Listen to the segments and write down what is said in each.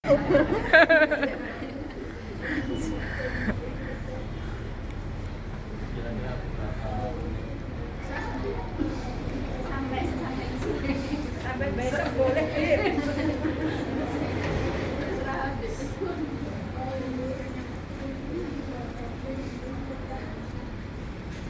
Sampai besok boleh.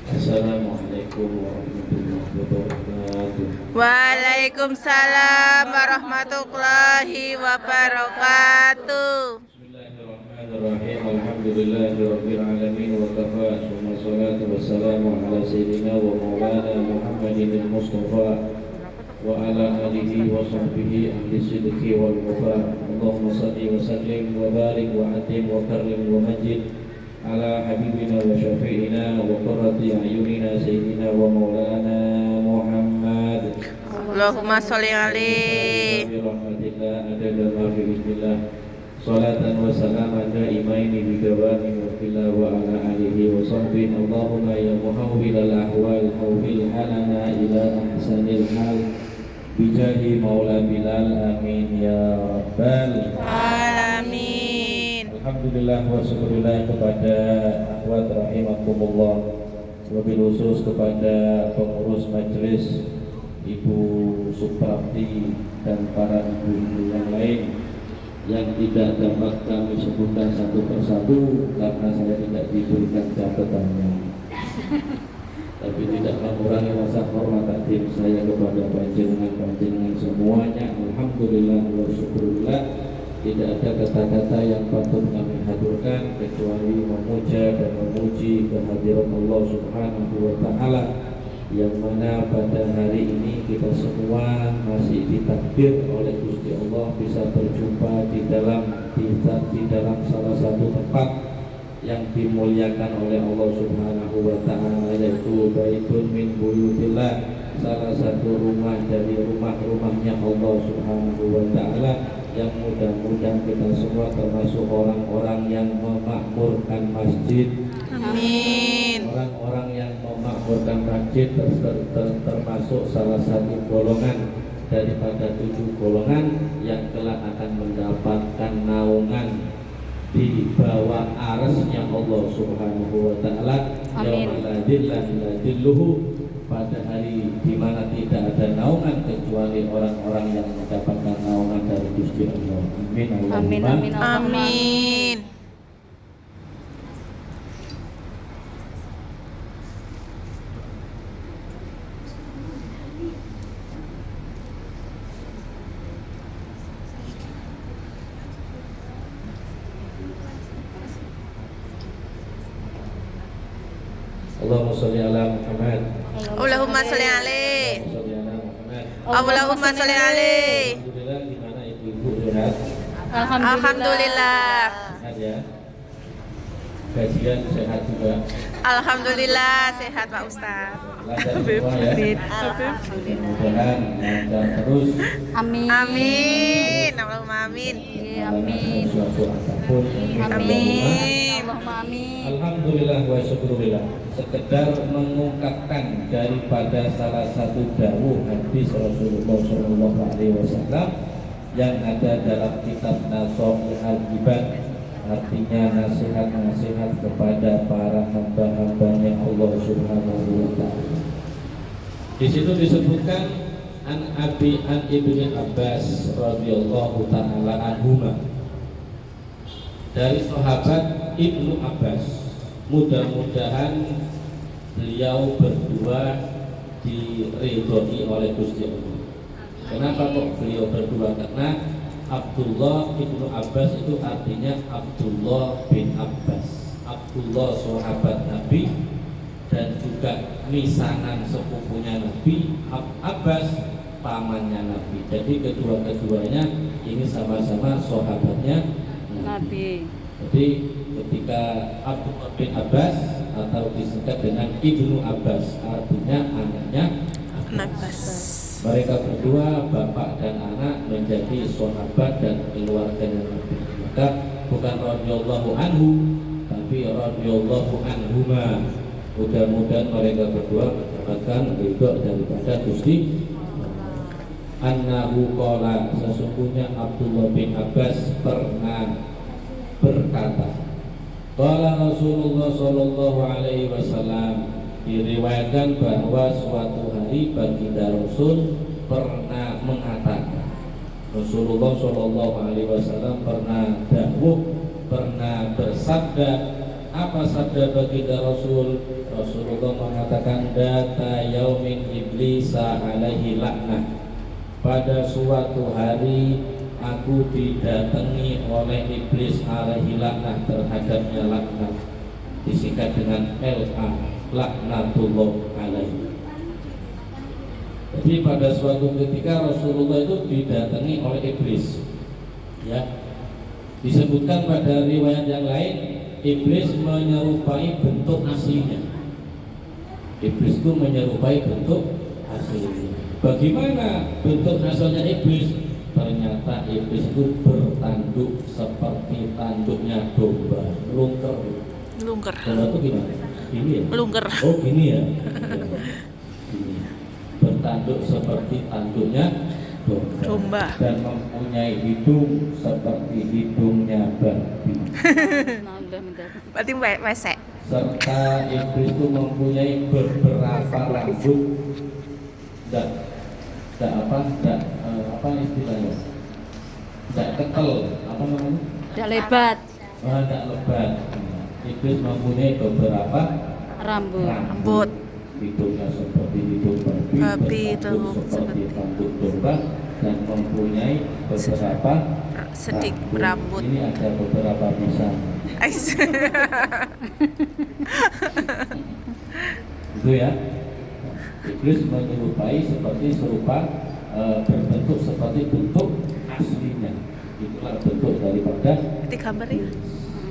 Assalamualaikum warahmatullahi wabarakatuh. Waalaikumsalam warahmatullahi wabarakatuh. Bismillahirrahmanirrahim. Alhamdulillahirabbil alamin wa kafa. Wassalatu wassalamu ala sayyidina wa maulana Muhammadin al-Mustafa wa ala alihi wa sahbihi ahli sidqi wal wafa. Allahumma shalli wa sallim wa barik wa atim wa karim wa majid ala habibina wa syafi'ina wa qurrati a'yunina sayyidina wa maulana Muhammad. Allahumma sholli alaihi. Birahmatillah adada ma fi ilmillah. Salatan wa salaman daimaini bi dawami mulkillah wa ala alihi wa sahbihi. Allahumma ya muhawwilal ahwal hawwil halana ila ahsanil hal bijahi maula bilal amin ya rabbal Alamin. Alhamdulillah wa syukurillah kepada akhwat rahimakumullah, wabil khusus kepada pengurus majelis Ibu Suprapti dan para ibu-ibu yang lain yang tidak dapat kami sebutkan satu persatu karena saya tidak diberikan catatannya. Tapi tidak mengurangi rasa hormat takdim saya kepada panjenengan semuanya. Alhamdulillah wa syukurillah. Tidak ada kata-kata yang patut kami haturkan kecuali memuja dan memuji kehadiran Allah Subhanahu wa Ta'ala, yang mana pada hari ini kita semua masih ditakdir oleh Gusti Allah bisa berjumpa di dalam salah satu tempat yang dimuliakan oleh Allah Subhanahu wa Ta'ala, yaitu Baitun min Buyutillah, salah satu rumah dari rumah-rumahnya Allah Subhanahu wa Ta'ala, yang mudah-mudahan kita semua termasuk orang-orang yang memakmurkan masjid. Amin. Orang-orang yang memakmurkan masjid termasuk salah satu golongan daripada 7 golongan yang kelak akan mendapatkan naungan di bawah arasnya Allah Subhanahu wa Ta'ala. Yaumil la dhilla illa dhilluhu, pada hari di mana tidak ada naungan kecuali orang-orang yang mendapatkan naungan dari Gusti Allah. Amin. Amin. Amin. Amin. Allahumma sholli ala Muhammad. Allahumma sholli alaihi. Sholli ala Muhammad. Allahumma sholli alaihi. Alhamdulillah, gimana ibu-ibu sehat? Alhamdulillah. Sehat ya. Gajian sehat juga. Alhamdulillah sehat Pak Ustaz. Lancar semua ya. Mudah-mudahan lancar terus. Amin. Amin. Allahumma amin. Amin. Suatu apapun. Amin. Allahumma amin. Alhamdulillah wa syukurillah. Sekedar mengungkapkan daripada salah satu dawuh hadis Rasulullah SAW yang ada dalam kitab Nasohul Al-Ibad, artinya nasihat-nasihat kepada para hamba-hambanya Allah Subhanahu wa Ta'ala. Di situ disebutkan an Ibni Abbas radhiyallahu ta'ala anhuma, dari sahabat Ibnu Abbas. Mudah-mudahan beliau berdua diridhoi oleh Gusti Allah. Kenapa kok beliau berdua? Karena Abdullah Ibnu Abbas itu artinya Abdullah bin Abbas. Abdullah sahabat Nabi dan juga misanan sepupunya Nabi. Abbas pamannya Nabi. Jadi kedua-keduanya ini sama-sama sahabatnya Nabi. Jadi ketika Abdullah bin Abbas atau disingkat dengan Ibnu Abbas, artinya anaknya Abbas. Mereka berdua bapak dan anak menjadi sahabat dan keluarganya Nabi. Maka bukan radhiyallahu anhu, tapi radhiyallahu anhuma. Mudah-mudahan mereka berdua mendapatkan ridho daripada Gusti. annahu qala, sesungguhnya Abdullah bin Abbas pernah berkata, qala Rasulullah sallallahu alaihi wasallam, diriwayatkan bahwa suatu hari baginda Rasul pernah mengatakan, Rasulullah sallallahu alaihi wasallam pernah dawuh, pernah bersabda. Apa sabda baginda Rasul? Rasulullah mengatakan, data yaumin iblisa alaihi laknah, pada suatu hari aku didatangi oleh iblis alaihi laknah, terhadapnya laknat, disingkat dengan LA, laknatullah alaihi. Jadi pada suatu ketika Rasulullah itu didatangi oleh iblis, ya. Disebutkan pada riwayat yang lain, iblis menyerupai bentuk aslinya. Iblis itu menyerupai bentuk aslinya. Bagaimana bentuk asalnya iblis? Ternyata iblis itu bertanduk seperti tanduknya domba, melungker. Melungker. Domba itu gimana? Ini ya? Melungker. Oh gini ya? Gini. Bertanduk seperti tanduknya domba. Dan mempunyai hidung seperti hidungnya babi. Berarti wesek. Serta iblis itu mempunyai beberapa rambut apa istilahnya? Tidak ketel, apa namanya? Tidak lebat. Tidak lebat. Iblis mempunyai beberapa Rambut. Hidungnya seperti hidung babi, bertanduk seperti tanduk domba, dan mempunyai beberapa sedikit rambut. Ini ada beberapa misal. Itu ya. Iblis menyerupai berbentuk seperti bentuk aslinya. Itulah bentuk daripada Nanti gambar ya.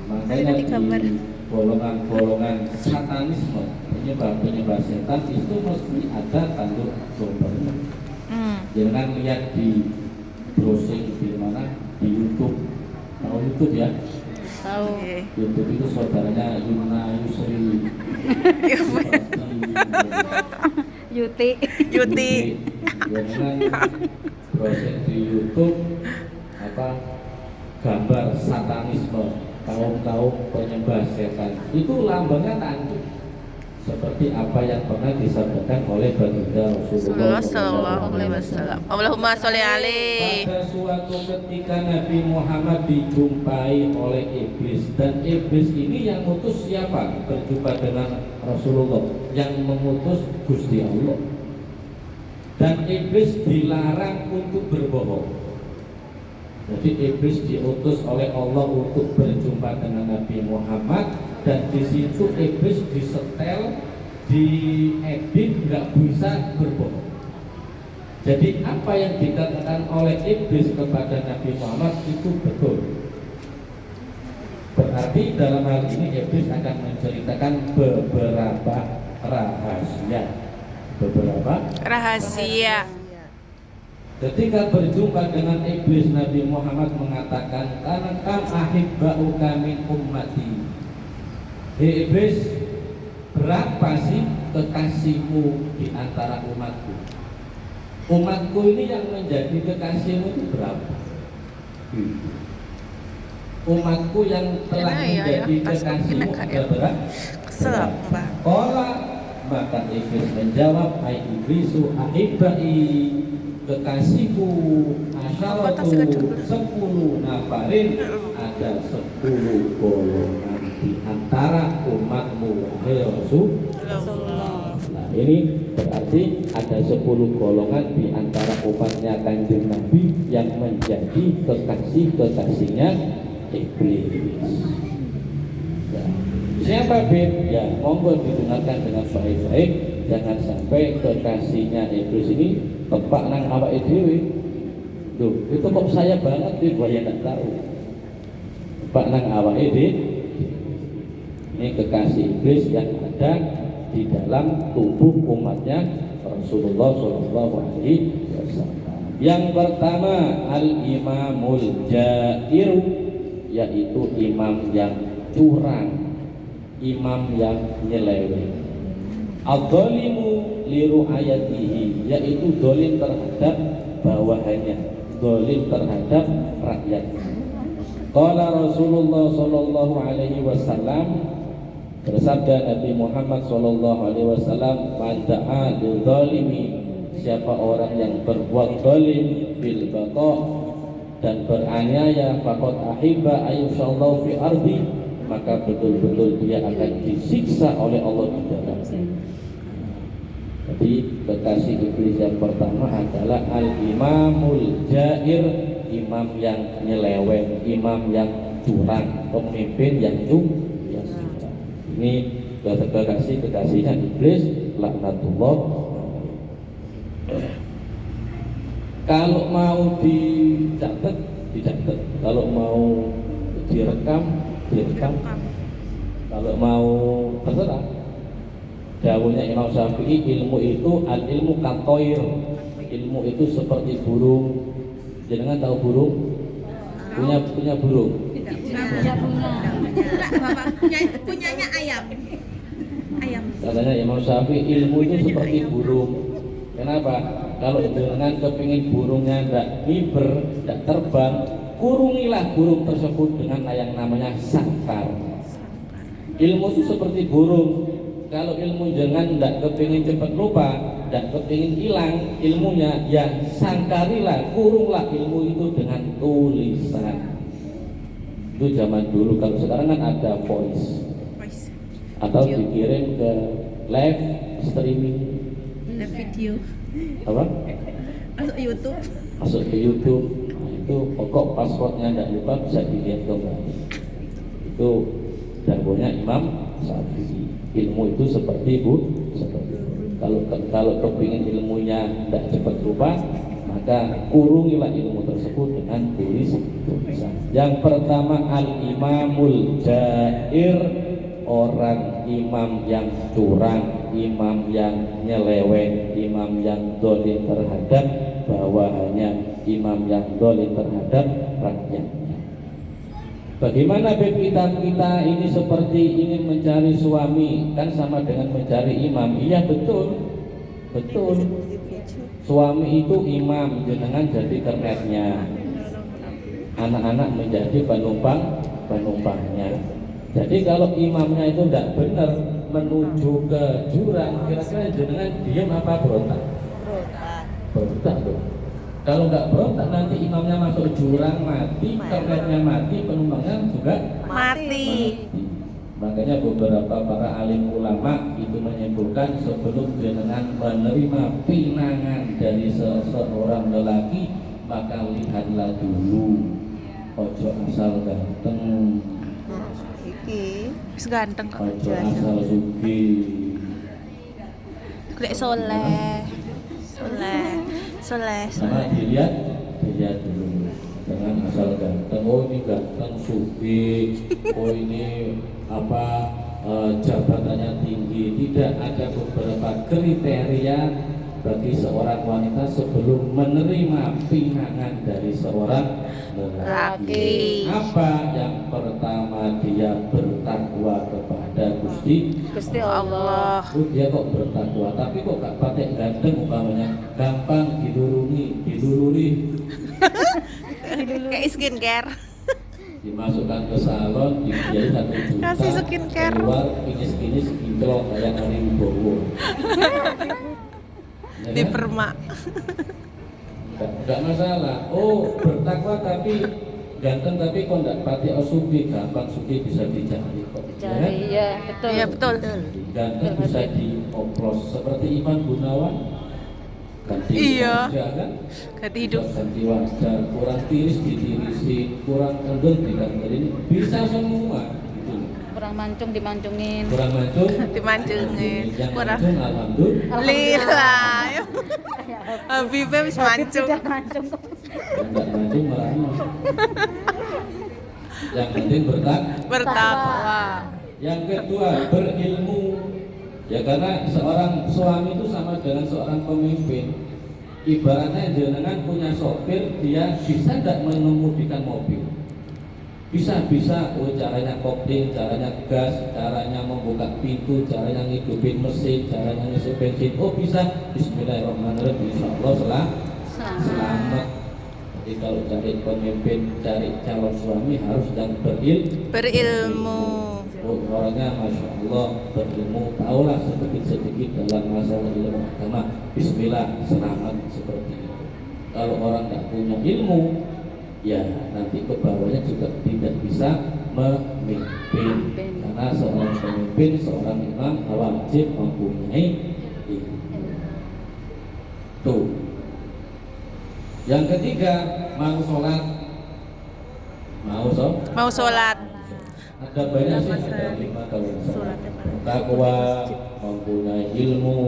Makanya Nanti gambar. di golongan-golongan satanisme, penyembah setan itu mesti ada tanduk dombanya. Jangan lihat di browsing di mana, di YouTube. Tahu YouTube ya? Tahu. YouTube itu saudaranya Yuna Yusri. Yuti. Jangan browsing di YouTube gambar satanisme, kaum penyembah setan. Itu lambangnya tanduk, seperti apa yang pernah disabdakan oleh baginda Rasulullah Sallallahu alaihi wasallam. Allahumma sholli alaihi. Pada suatu ketika Nabi Muhammad dijumpai oleh iblis, dan iblis ini yang mengutus siapa? Berjumpa dengan Rasulullah, yang mengutus Gusti Allah. Dan iblis dilarang untuk berbohong. Jadi iblis diutus oleh Allah untuk berjumpa dengan Nabi Muhammad, dan di situ iblis disetel, diedit, nggak bisa berbohong. Jadi apa yang dikatakan oleh iblis kepada Nabi Muhammad itu betul. Berarti dalam hal ini iblis akan menceritakan beberapa rahasia. Ketika berjumpa dengan iblis, Nabi Muhammad mengatakan, "Kana kam ahibba'uka min ummati." Hei iblis, berapa sih kekasihmu di antara umatku? Umatku ini yang menjadi kekasihmu itu berapa? Umatku yang telah menjadi kekasihmu ada berapa? Qala, maka iblis menjawab, "Hai iblisu ahibbai, kekasihku asyaratu 10 nafarin, ada 10 golongan di antara umatmu wahai Rasulullah." Nah, ini berarti ada 10 golongan di antara umatnya Kanjeng Nabi yang menjadi kekasihnya iblis. Ya. Siapa Bib? Ya, monggo didengarkan dengan baik-baik. Jangan sampai kekasihnya iblis ini tepak nang awake dhewe. Loh, itu kok saya banget nih, gua ya enggak tahu. Tepak nang awake dhewe. Ini kekasih iblis yang ada di dalam tubuh umatnya Rasulullah Shallallahu Alaihi Wasallam. Yang pertama, al-imamul jair, yaitu imam yang curang, imam yang nyeleweng. Al-dhalimu liru ayatihi, yaitu dolim terhadap bawahannya, zalim terhadap rakyat. Qala Rasulullah sallallahu alaihi wasallam, bersabda Nabi Muhammad sallallahu alaihi wasallam, "Man da'a lil zalimi," siapa orang yang berbuat zalim, bil baqa, dan beraniaya, faqad ahibba ayyushallahu fi ardi, maka betul-betul dia akan disiksa oleh Allah di dalam. Jadi kekasih iblis yang pertama adalah al-imamul jair, imam yang nyeleweng, imam yang curang, pemimpin yang curang. Ini kekasihnya iblis, laknatullah. Kalau mau dicatat, kalau mau direkam. Kalau mau terserah. Dawuhnya Imam Syafi'i, ilmu itu al-ilmu katoir, ilmu itu seperti burung. Jangan tahu burung? Punya burung. Punyanya ayam. Katanya Imam Syafi'i, ilmu itu seperti burung. Kenapa? Kalau jangan kepingin burungnya tidak miber, tidak terbang, kurungilah burung tersebut dengan yang namanya sangkar. Ilmu itu seperti burung. Kalau ilmu jangan tidak kepingin cepat lupa, tidak kepingin hilang ilmunya, ya sangkarilah, kurunglah ilmu itu dengan tulisan. Itu zaman dulu. Kalau sekarang kan ada voice atau dikirim ke live streaming, Video. apa? Masuk ke YouTube. Nah, itu pokok passwordnya tidak lupa, bisa dilihat kembali. Itu dawuhnya Imam Syafi'i. Ilmu itu seperti kalau kepingin ilmunya tidak cepat lupa, maka kurungilah ilmu tersebut dengan tulisan. Yang pertama al-imamul jair, orang imam yang curang, imam yang nyeleweng, imam yang zalim terhadap bawahannya, imam yang zalim terhadap rakyatnya. Bagaimana kita ini seperti ingin mencari suami, kan sama dengan mencari imam? Iya betul. Suami itu imam, jenengan jadi kernetnya, anak-anak menjadi penumpangnya. Jadi kalau imamnya itu tidak benar, menuju ke jurang, kira-kira jenengan diam apa berontak? Berontak tuh. Kalau nggak berontak, nanti imamnya masuk jurang mati, kernetnya mati, penumpangnya juga Mati. Makanya beberapa para alim ulama itu menyimpulkan, sebelum jenengan menerima pinangan dari seseorang lelaki, maka lihatlah dulu, ojo asal ganteng, Wis ganteng kok. ojo asal sugih. Lek soleh. Karena dilihat dulu, jangan asal ganteng. Oh ini ganteng, sugih, oh ini jabatannya tinggi. Tidak, ada beberapa kriteria bagi seorang wanita sebelum menerima pinangan dari seorang lelaki. Apa? Yang pertama, dia bertakwa kepada Gusti Allah. Dia kok bertakwa, tapi kok gak pakai ganteng, umpamanya gampang diluluri, Kayak skincare. dimasukkan ke salon, dibiayai 1 juta, Kasih skincare. keluar kinis-kinis kinclong kayak Ari Wibowo. Ya Di kan? permak. Gak masalah. Oh bertakwa tapi ganteng, tapi kok gak pakai osubi, gampang sugi bisa dicari kok. Ya kan? Cari, ya betul. Iya betul. Ganteng bisa dioplos seperti Ivan Gunawan. Ganti Iya. wajah kan? Ganti hidup. Bisa ganti wajah, kurang tiris ditirisin, kurang kendor dikandelin, bisa semua gitu. Kurang mancung dimancungin. Kurang mancung Dimancungin. yang Kurang. mancung alhamdulillah. Lila. Habibnya wis mancung. Sudah mancung. Yang enggak mancung malah enak. Yang penting Bertakwa. Yang kedua, berilmu. Ya karena seorang suami itu sama dengan seorang pemimpin. Ibaratnya jenengan punya sopir, dia bisa tidak mengemudikan mobil? Bisa, oh caranya kopling, caranya gas, caranya membuka pintu, caranya ngidupin mesin, caranya ngisi bensin. Oh bisa, bismillahirrahmanirrahim, insyaallah selamat. Jadi kalau cari pemimpin, cari calon suami harus yang Berilmu. orangnya masya Allah berilmu, tahulah sedikit-sedikit dalam masalah ilmu agama. Bismillah, selamat seperti itu. Kalau orang tidak punya ilmu, ya nanti ke bawahnya juga tidak bisa memimpin. Karena seorang pemimpin, seorang imam wajib mempunyai ilmu. Tuh. Yang ketiga, mau sholat. Mau sholat. Ada banyak sih, ada 5 kalau takwa, mempunyai ilmu,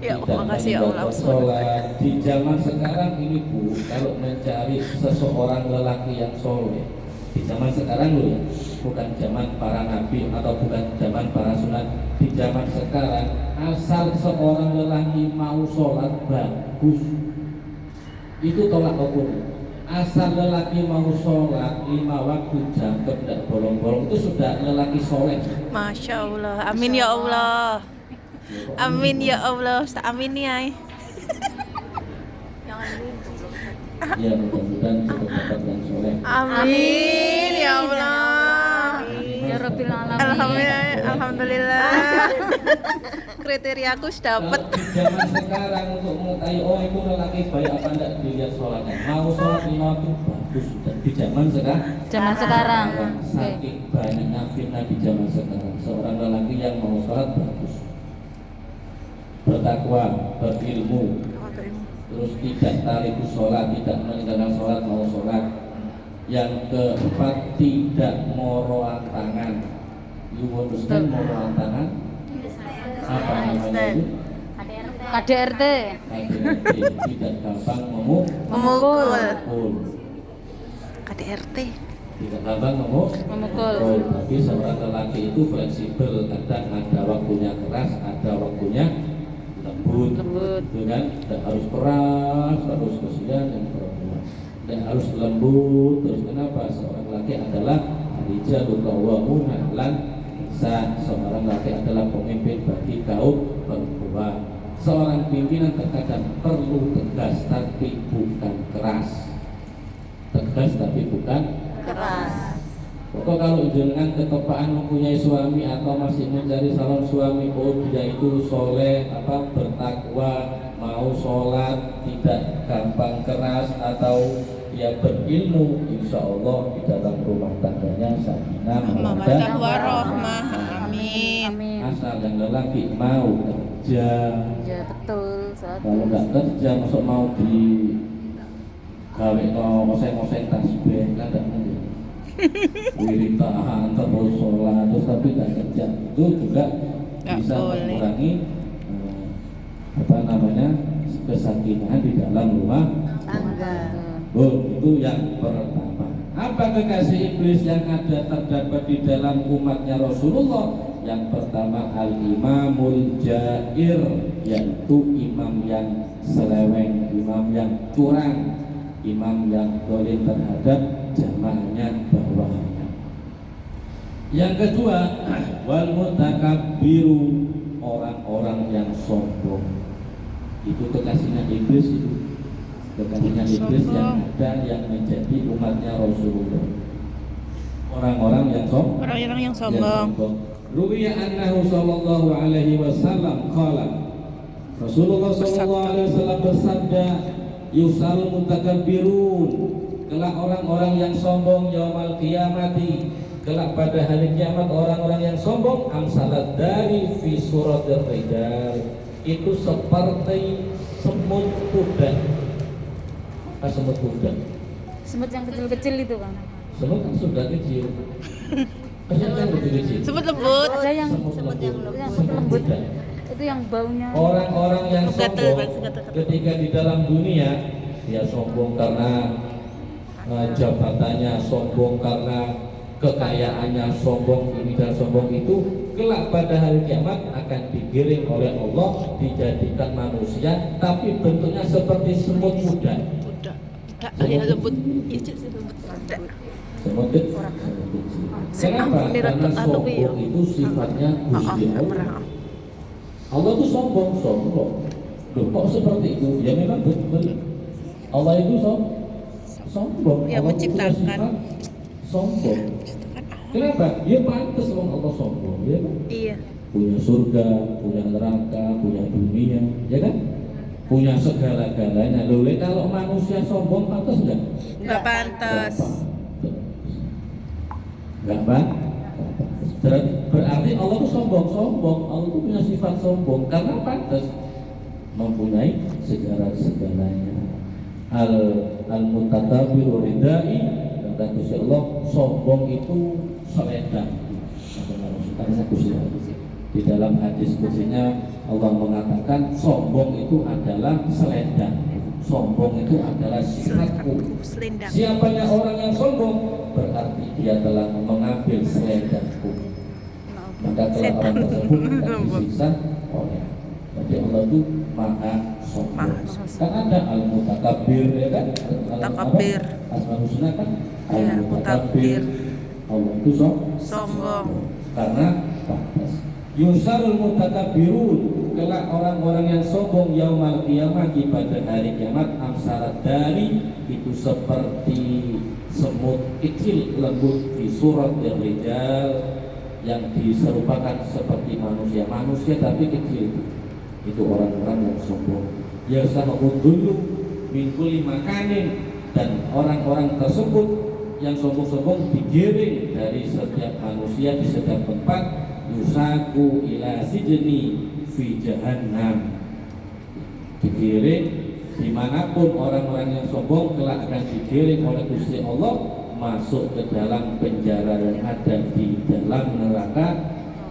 Ya, tidak makasih ya Allah. meninggalkan sholat. Di zaman sekarang ini Bu, kalau mencari seseorang lelaki yang soleh, di zaman sekarang loh ya, bukan zaman para nabi atau bukan zaman para sunat. Di zaman sekarang, asal seorang lelaki mau sholat bagus, itu tolak ukur. Asal lelaki mau sholat 5 waktu jangkep tidak bolong-bolong, itu sudah lelaki soleh. Masya Allah. Amin ya Allah. Amin ya Allah. Ustaz, amin ya. Ya mudah-mudahan kita dapat yang soleh. Amin ya Allah. Ya Rabbil Alamin. Alhamdulillah. Kriteriaku dapat. Kalau di zaman sekarang untuk mengetahui oh itu lelaki baik apa enggak dilihat sholatnya. Mau sholat 5 waktu bagus sudah. Di zaman Sekarang. Saking banyaknya fitnah di zaman sekarang, seorang lelaki yang mau sholat bagus, bertakwa, berilmu, terus tidak tariku sholat, tidak meninggalkan sholat, mau sholat. Yang keempat, tidak moroan tangan. You understand moroan tangan? Apa namanya itu? KDRT. KDRT, tidak gampang Memukul. memukul. KDRT. Tidak gampang memukul. Tapi seorang lelaki itu fleksibel, kadang ada waktunya keras, ada waktunya lembut. Itu kan, tidak harus keras, harus kesian dan perempuan. Dan harus lembut. Terus kenapa? Seorang laki adalah rijalul qawwamuna 'alan nisa. Seorang laki adalah pemimpin bagi kaum perempuan. Seorang pimpinan terkadang perlu tegas tapi bukan keras. Tegas tapi bukan Keras. Pokok kalau jenengan ketepaan mempunyai suami atau masih mencari calon suami, oh dia itu soleh, bertakwa, mau sholat, tidak gampang keras, atau dia berilmu, insya Allah di dalam rumah tangganya sakinah mawaddah warahmah. Amin. Asal yang lelaki mau kerja. Ya betul. Kalau nggak kerja, masuk mau di gawe ngoseng-ngoseng tasbih kan nggak mungkin. Wiritan terus sholat terus tapi nggak kerja, itu juga bisa mengurangi kesakinahan di dalam rumah tangga. Itu yang pertama. Apa kekasih iblis yang ada terdapat di dalam umatnya Rasulullah? Yang pertama al-imamul jair, yaitu imam yang seleweng, imam yang curang, imam yang zalim terhadap jamaahnya bawahnya. Yang kedua wal mutakabbiru, orang-orang yang sombong. Itu kekasihnya iblis, itu kekasihnya iblis yang ada yang menjadi umatnya Rasulullah. Orang-orang yang sombong. Ruwiya annahu sallallahu alaihi wasallam qala, Rasulullah sallallahu alaihi wasallam bersabda, yusal mutakabbirun, kelak orang-orang yang sombong yaumal qiyamati, kelak pada hari kiamat orang-orang yang sombong amsalat dari fi suratir rijal, itu seperti semut kuda. Semut kuda. Semut yang kecil-kecil itu, Bang. Semut kan sudah kecil. Kan lebih kecil. Semut lembut. Ada yang Semut lembut. lembut. Itu yang baunya. Orang-orang yang Gatel, sombong gatel. ketika di dalam dunia, dia sombong karena jabatannya, sombong karena kekayaannya, sombong ini dan sombong itu, kelak pada hari kiamat akan digiring oleh Allah, dijadikan manusia tapi bentuknya seperti semut muda. Lembut. Semut kecil. Kenapa? Karena sombong itu sifatnya Gusti Allah. Allah itu sombong. Loh, kok seperti itu? Ya memang betul. Allah itu sombong. Yang Allah punya menciptakan. sifat sombong. Kenapa? Dia pantas kalau Allah sombong, ya kan? Iya. Punya surga, punya neraka, punya dunia, ya kan? Punya segala-galanya. Loh, kalau manusia sombong pantas enggak? Nggak pantas. Enggak pantas. Berarti Allah itu sombong. Allah itu punya sifat sombong karena pantas mempunyai segala-segalanya. Al-mutakabbiru ridai, kata Gusti Allah, sombong itu selendang. Karena di dalam hadis kutsinya Allah mengatakan sombong itu adalah selendang. Sombong itu adalah sifatku. Selendang. Siapanya orang yang sombong berarti dia telah mengambil selendangku. Maka telah orang tersebut akan disiksa oleh. Jadi Allah itu maha sombong. Kan ada al-mutakabbir, ya kan? Mutakabbir. Asmaul husna kan? Ya, Al-mutakabbir. Allah itu Sombong. karena pantas. Yusarul mutakabbirun, kelak orang-orang yang sombong yaumal qiyamah pada hari kiamat amsalat dari itu seperti semut kecil lembut di surat rijal yang diserupakan seperti manusia tapi kecil. Itu orang-orang yang sombong. Yasahud dulu min kulli makanin, dan orang-orang tersebut yang sombong-sombong digiring dari setiap manusia di setiap tempat. Yusaku ila sijni fi jahannam, digiring dimanapun orang-orang yang sombong kelak akan digiring oleh Gusti Allah masuk ke dalam penjara yang ada di dalam neraka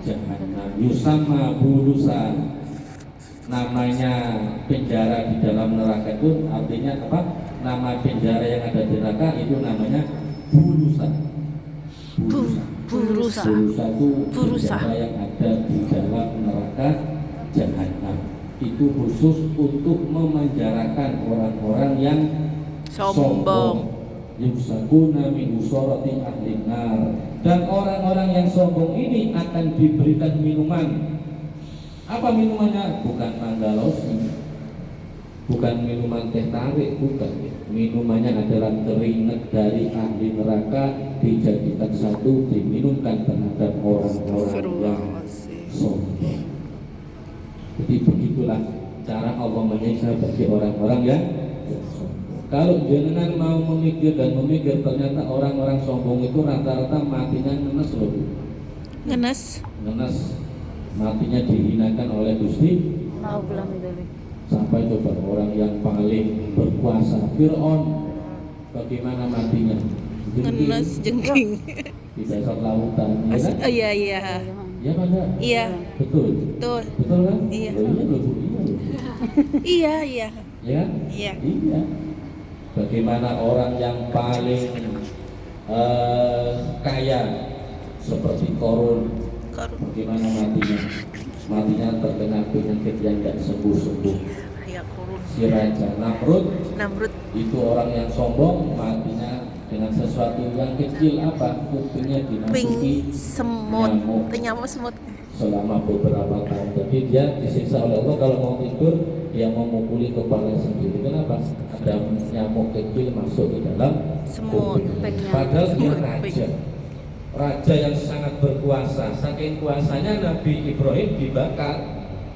jahannam. Yusama bulusan, namanya penjara di dalam neraka itu artinya apa? Nama penjara yang ada di neraka itu namanya bulusan. Burusa itu penjara yang ada di dalam neraka jahanam. Itu khusus untuk memenjarakan orang-orang yang sombong. Yusakuna min usorati ahli nar, dan orang-orang yang sombong ini akan diberikan minuman. Apa minumannya? Bukan Mandalosi, bukan minuman teh tarik, bukan. Minumannya adalah keringat dari ahli neraka dijadikan satu, diminumkan terhadap orang-orang yang sombong. Jadi begitulah cara Allah menyiksa bagi orang-orang yang sombong. Kalau jenengan mau memikir ternyata orang-orang sombong itu rata-rata matinya ngenes loh. Ngenes, matinya dihinakan oleh Gusti. Sampai coba orang yang paling berkuasa Fir'aun, bagaimana matinya? Ngenes jengking Di dasar lautan, ya kan? Iya. Iya kan? Iya. Betul kan? Iya. Oh, iya loh, Bu. Iya. Ya kan? Iya. Iya. Bagaimana orang yang paling kaya seperti Korun, bagaimana matinya? Matinya terkena penyakit yang tidak sembuh-sembuh. Si Raja Namrud itu orang yang sombong, matinya dengan sesuatu yang kecil, apa? Kupingnya dimasuki nyamuk semut selama beberapa tahun. Jadi dia disiksa oleh Allah kalau mau tidur dia memukuli kepala sendiri. Kenapa? Ada nyamuk kecil masuk ke dalam semut. Padahal dia raja yang sangat berkuasa. Saking kuasanya Nabi Ibrahim dibakar,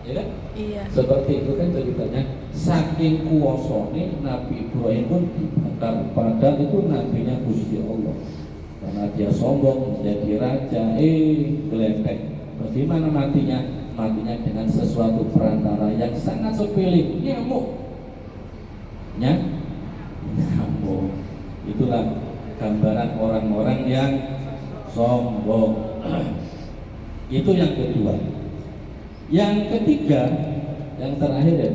ya kan? Iya. Seperti itu kan ceritanya. Saking kuasanya Nabi Ibrahim pun dibakar. Padahal itu nabinya Gusti Allah. Karena dia sombong menjadi raja, gelepek. Bagaimana matinya? Matinya dengan sesuatu perantara yang sangat sepele, nyamuk. Nyamuk. Itulah gambaran orang-orang yang sombong. Itu yang kedua. Yang ketiga, yang terakhir ya.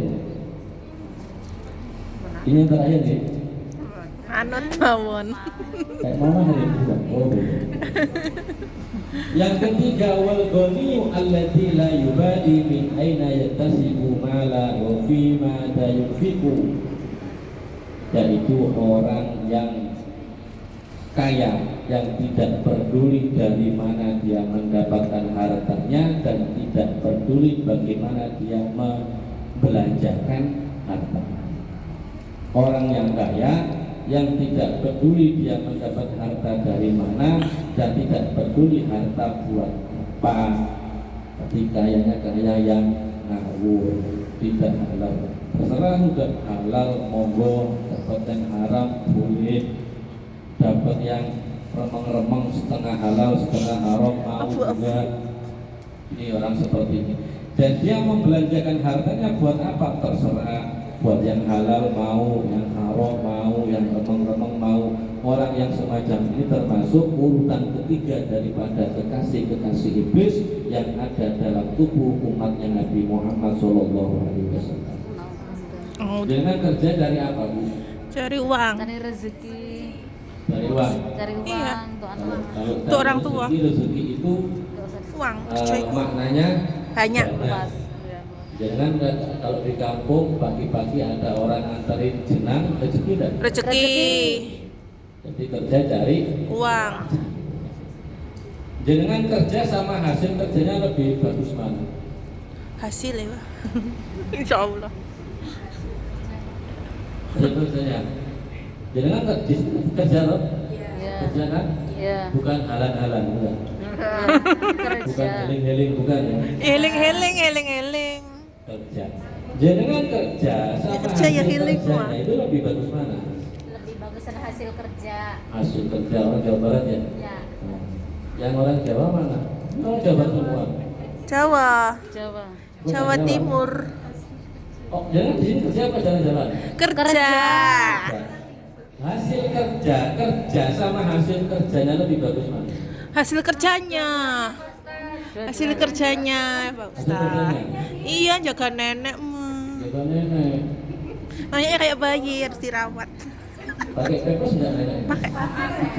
Ini yang terakhir nih. Anut mawon. Kayak mama hari ini. Oh, yang ketiga, wal ghaniyu alladzi la yubadi min aina yattasibu mala wa fi ma yunfiqu, yaitu orang yang kaya yang tidak peduli dari mana dia mendapatkan hartanya dan tidak peduli bagaimana dia membelanjakan harta. Orang yang kaya yang tidak peduli dia mendapat harta dari mana dan tidak peduli harta buat apa. Tapi kayanya kaya yang ngawur, tidak halal. Terserah udah halal monggo, dapat yang haram boleh, dapat yang remeng-remeng setengah halal setengah haram mau juga. Ini orang seperti ini. Dan dia membelanjakan hartanya buat apa? Terserah. Buat yang halal mau, yang haram mau, yang remeng-remeng mau. Orang yang semacam ini termasuk urutan ketiga daripada kekasih-kekasih iblis yang ada dalam tubuh umatnya Nabi Muhammad SAW. Oh, Dengan kerja dari apa, Bu? cari uang. Cari rezeki. Dari uang. Cari uang Iya. untuk Kalau anak-anak. Untuk orang tua. Rezeki itu Uang, cuy. maknanya Banyak. Luas. Ya. jangan kalau di kampung pagi-pagi ada orang nganterin jenang rezeki dan Rezeki. jadi kerja cari Uang. jenengan kerja sama hasil kerjanya lebih bagus mana? Hasil ya, Pak. Insya Allah. Hasil kerjanya jenengan kerja loh, Iya. kerja kan? Iya. Bukan halan-halan bukan, bukan Kerja. heling-heling bukan ya, Eling. kerja. Jenengan kerja sama kerja ya hasil healing, kerjanya Wak. itu lebih bagus mana? Lebih bagusan hasil kerja. Hasil kerja orang Jawa Barat ya. Ya. Yang orang Jawa mana? Orang Jawa semua. Jawa. Jawa. Bukan Jawa Timur. Oh, jangan di sini kerja apa jalan-jalan? Kerja. Hasil kerja sama hasil kerjanya lebih bagus mana? Hasil kerjanya. Hasil kerjanya, Pak Hasil Ustaz. kerjanya? Iya, jaga nenek mah. Jaga nenek. Makanya kayak bayi harus dirawat. Pakai pepes enggak nenek?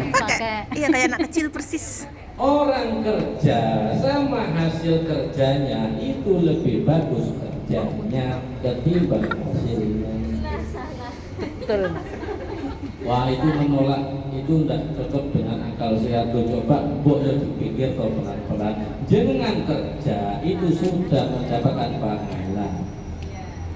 Pakai. Iya, kayak anak kecil persis. Orang kerja sama hasil kerjanya itu lebih bagus kerjanya ketimbang hasilnya. Betul. Wah, itu menolak, itu tidak cocok dengan akal sehat. Coba boleh dipikir kalau pelan-pelan. Jangan kerja itu sudah mendapatkan pahala.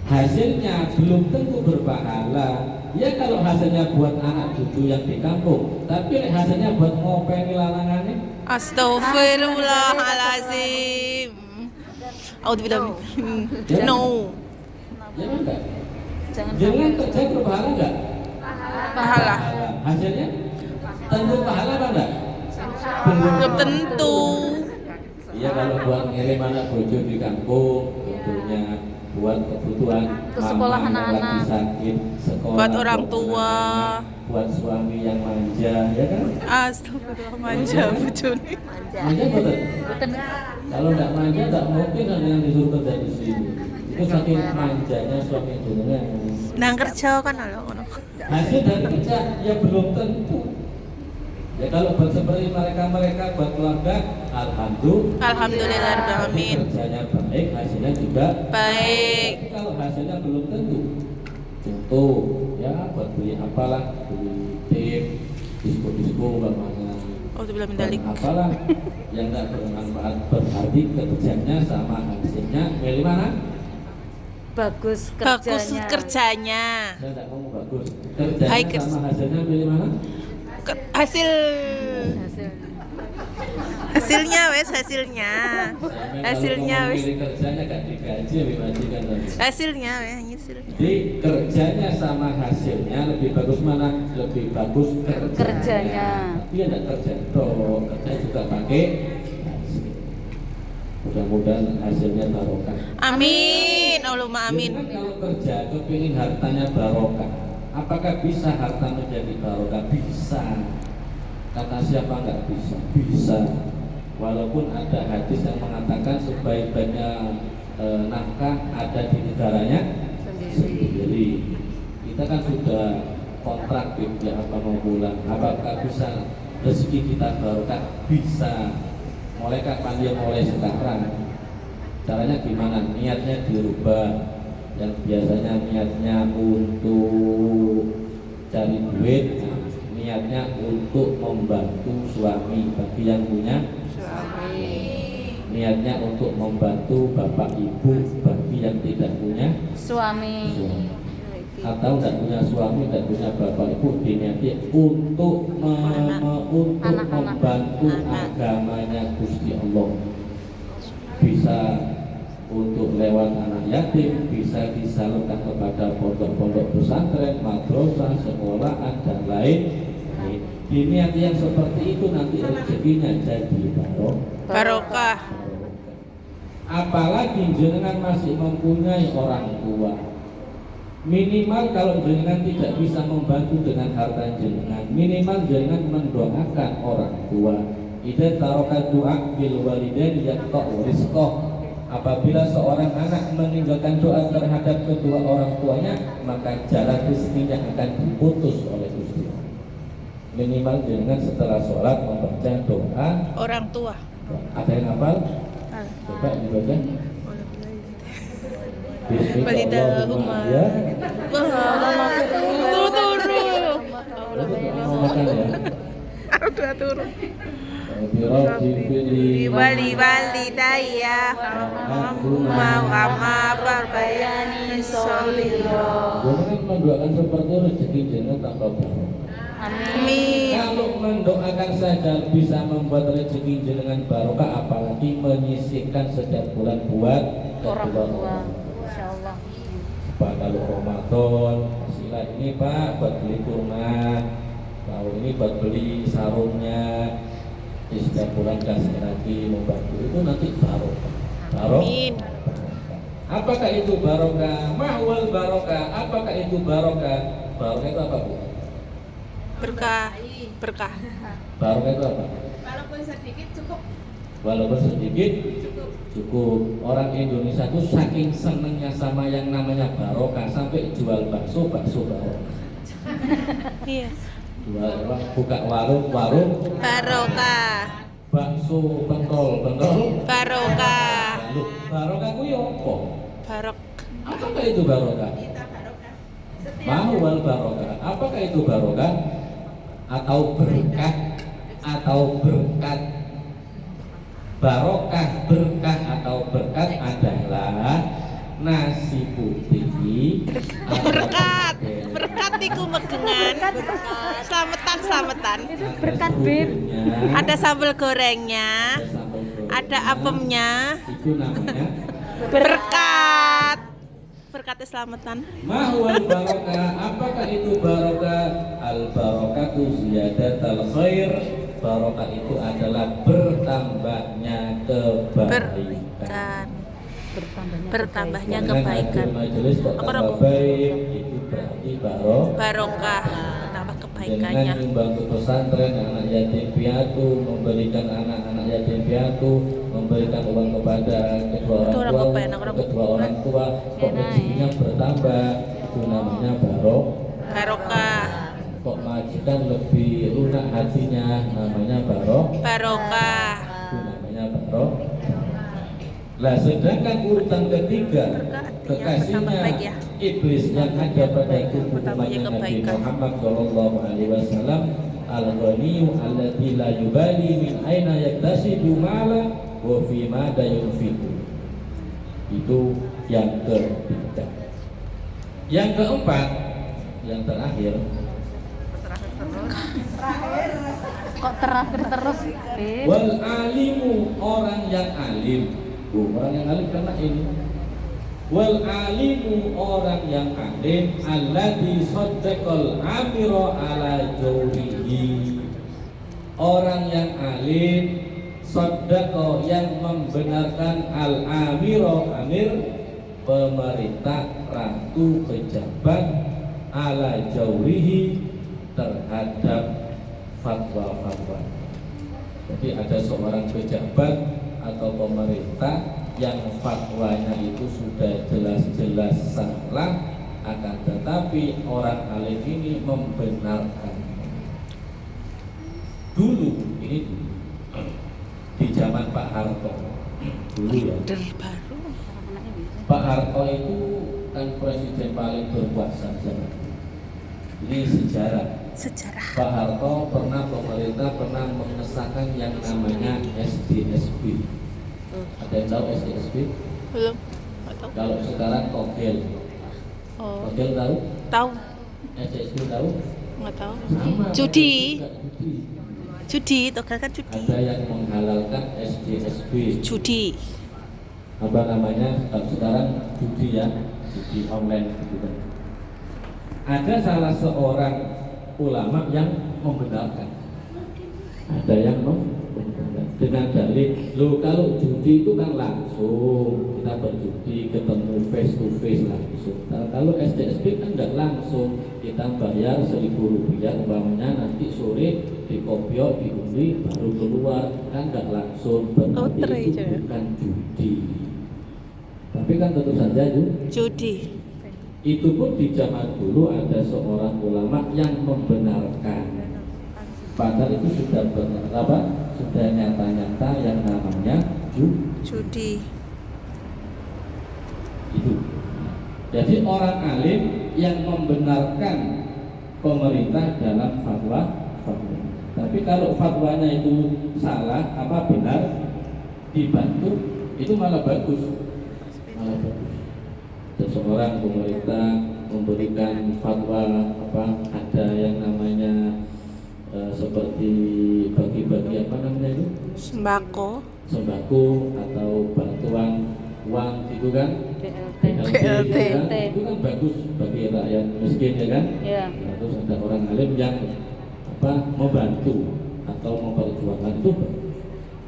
Hasilnya belum tentu berpahala. Ya kalau hasilnya buat anak cucu yang di kampung, tapi hasilnya buat ngopengi lalangannya. Astagfirullahalazim. Auzubillah. No. Ya enggak. Jangan Jangan sampai kerja berpahala enggak? Pahala. Hasilnya tentu pahala apa enggak? Belum tentu. Iya kalau buat ngirim anak bojo di kampung, tentunya buat kebutuhan Untuk sekolah mama yang anak-anak. lagi sakit, sekolah Buat orang buat tua. anak-anak, buat suami yang manja, ya kan? Astagfirullah, manja bojone. manja. Manja betul. Betul. Kalau enggak manja, enggak mungkin ada yang disuruh kerja di sini. Itu saking manjanya suami jenengan. Nang kerja kan lho ngono. Hasil dari kerja ya belum tentu. Ya kalau buat seperti mereka buat keluarga, alhamdulillah. Alhamdulillahirabbil alamin. Kerjanya baik, hasilnya juga Baik. Tapi kalau hasilnya belum tentu, contoh ya buat beli apalah, beli tip, disko umpamanya, Auzubillah min dan dzalik. apalah yang tidak bermanfaat, berarti kerjanya sama hasilnya milih mana? Bagus Bagus kerjanya. kerjanya. Saya tidak ngomong bagus. Kerjanya Baik, sama hasilnya milih mana? Hasil Hasil. hasilnya wes hasilnya. Hasilnya Kalau wes. milih kerjanya gak digaji, dimajikan tadi. Hasilnya wes hasilnya. Jadi kerjanya sama hasilnya lebih bagus mana? Lebih bagus Kerjanya. Tapi ya enggak kerja toh, kerja juga pakai hasil. Mudah-mudahan hasilnya barokah. Amin. Allahumma amin. Jangan kalau kerja kepingin hartanya barokah. Apakah bisa harta menjadi barokah? Bisa. Kata siapa enggak bisa? Bisa. Walaupun ada hadis yang mengatakan sebaik-baiknya nafkah ada di negaranya sendiri. Kita kan sudah kontrak ya apa mau bulan. Apakah bisa rezeki kita barokah? Bisa. Mulai kapan dia mulai sekarang? Caranya gimana? Niatnya dirubah. Yang biasanya niatnya untuk cari duit, niatnya untuk membantu suami bagi yang punya, niatnya untuk membantu bapak ibu bagi yang tidak punya Suami. suami. atau tidak punya suami, tidak punya bapak ibu, diniati untuk Anak-anak. membantu agamanya Gusti Allah. Bisa untuk lewat anak yatim, bisa disalurkan kepada pondok-pondok pesantren, madrasah, sekolahan dan lain. Diniati yang seperti itu nanti rezekinya jadi Barokah. apalagi jenengan masih mempunyai orang tua. Minimal kalau jenengan tidak bisa membantu dengan harta jenengan, minimal jenengan mendoakan orang tua. Idza taraka du'a bil walidain yaqta'u rizqah. Apabila seorang anak meninggalkan doa terhadap kedua orang tuanya, maka jalan rezekinya akan diputus oleh Gusti Allah. Minimal jenengan setelah sholat membaca doa Orang tua. ada yang hafal? Coba dibaca. Walidahuma. Ya. Turu. Makan ya. Udah turu. Birajibili Wali daya mau ama barbayani soliro. Jangan mendoakan seperti rezeki jenengan tanpa barokah. Amin. Kalau mendoakan saja bisa membuat rezeki jenengan barokah, apalagi menyisihkan setiap bulan buat Orang kedua tua. orang. Insyaallah. Pak kalau Ramadan, sila ini Pak buat beli kurma, kalau ini buat beli sarungnya, di setiap bulan kasih lagi membantu itu nanti barokah. Amin. Apakah itu barokah? Mahwal barokah. Apakah itu barokah? Barokah itu apa Bu? Berkah. Barokah itu apa? Walaupun sedikit cukup. Walaupun sedikit cukup. Orang Indonesia itu saking senengnya sama yang namanya barokah sampai jual bakso barokah. Iya. Jual buka warung Barokah. bakso pentol. Barokah. Loh, barokah ku yo apa? Barok. Apakah itu barokah? Kita barokah. Mahwal barokah. Apakah itu barokah? Atau berkah atau berkat? Barokah, berkah atau berkat adalah nasi putih. Berkat iku megengan. Slametan. Berkat Bib. Ada sambal gorengnya, ada apemnya. Itu namanya Berkat. Berkatnya slametan. mahwal barokah. Apakah itu barokah? Al barokatu ziyadatul khair. Barokah itu adalah bertambahnya kebaikan. Bertambahnya Dengan kebaikan. hadir majelis kok Aku tambah rokok. baik, itu berarti Barokah. Tambah dengan kebaikannya. membantu pesantren anak yatim piatu, memberikan anak-anak yatim piatu, memberikan uang kepada kedua Itu orang orang tua, kepen, aku kedua orang tua, kok rezekinya bertambah, itu namanya Barokah. kok majikan lebih lunak hatinya, namanya Barokah. itu namanya Lah sedangkan urutan ketiga kekasihnya Bertambah baik ya. iblis yang ada pada kubu Bertambahnya umatnya Nabi kebaikan. Muhammad Shallallahu Alaihi Wasallam al-ghaniyyu alladzi la yubali min aina yaktasibu mala wa fi ma yunfiqu. Itu yang ketiga. Yang keempat, yang terakhir, Kok terakhir terus Bib? wal alimu, orang yang alim. Orang yang alim karena ini. Wal alimu, orang yang alim, alladzi saddaqal amira ala jawrihi. Orang yang alim, saddaqa, yang membenarkan al amiro, amir pemerintah, ratu, pejabat, ala jawrihi, terhadap fatwa-fatwa. Jadi ada seorang pejabat atau pemerintah yang fatwanya itu sudah jelas-jelas salah, akan tetapi orang alim ini membenarkan. Dulu ini di zaman Pak Harto, dulu ya. Baru. Pak Harto itu kan presiden paling berkuasa zaman. Ini sejarah. Pak Harto pemerintah pernah mengesahkan yang namanya SDSB. Ada yang tahu SDSB? Belum. Nggak tahu. Kalau sekarang Togel. Oh, Hotel tahu? tahu? SSB tahu? Nggak tahu. Sama. Judi. juga judi. Judi, Tegal kan judi. Ada yang menghalalkan SJSB. Judi. Apa namanya? Sekarang judi ya, judi online gitu kan. Ada salah seorang ulama yang membenarkan. Ada yang membenarkan dengan dalil, lo kalau judi itu kan langsung kita berjudi ketemu face to face langsung. Nah, kalau SJSB kan nggak langsung, kita bayar 1.000 rupiah umpamanya, nanti sore dikopiok diundi baru keluar, kan nggak langsung. Berarti itu bukan judi. Tapi kan tentu saja Judi. itu pun di zaman dulu ada seorang ulama yang membenarkan. Padahal itu sudah sudah nyata-nyata yang namanya Judi. itu. Jadi orang alim yang membenarkan pemerintah dalam fatwa. Tapi kalau fatwanya itu salah apa benar dibantu, itu malah bagus. Seseorang pemerintah memberikan fatwa ada yang namanya seperti bagi-bagi apa namanya itu Sembako. atau bantuan uang itu kan BLT. kan? Itu kan bagus bagi rakyat miskin ya kan. Ya. Nah, terus ada orang alim yang membantu atau memperjuangkan itu.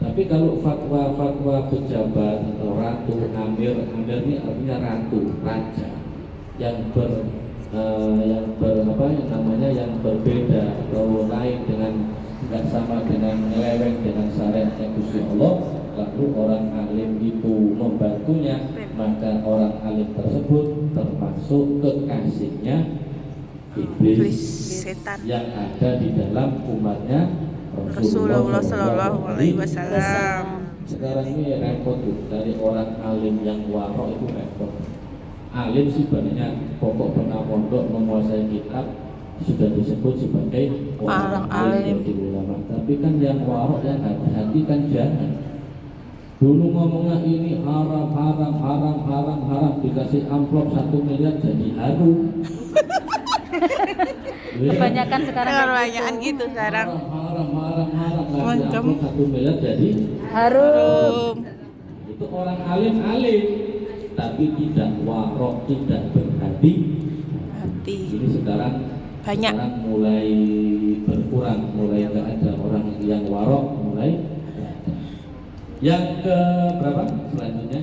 Tapi kalau fatwa pejabat atau ratu, amir ini artinya ratu, raja yang yang berbeda atau lain dengan nggak sama dengan nyeleweng dengan syariatnya Gusti Allah, lalu orang alim itu membantunya, maka orang alim tersebut termasuk kekasihnya iblis Setan. yang ada di dalam umatnya Rasulullah Sallallahu Alaihi Wasallam. Sekarang ini repot tuh, dari orang alim yang warok itu repot. Alim sih banyak, pokok pernah pondok menguasai kitab sudah disebut sebagai orang alim di ulama. Tapi kan yang warok, yang hati-hati kan jangan. Dulu ngomongnya ini haram, dikasih amplop 1 miliar jadi harum. Kebanyakan sekarang kayak Kebanyakan gitu sekarang. Haram, Macam. amplop 1 miliar jadi harum. itu orang alim, tapi tidak warok, tidak berhati. Hati. Ini sekarang Banyak. mulai berkurang, mulai nggak ada orang yang warok, mulai ada. Yang ke berapa selanjutnya?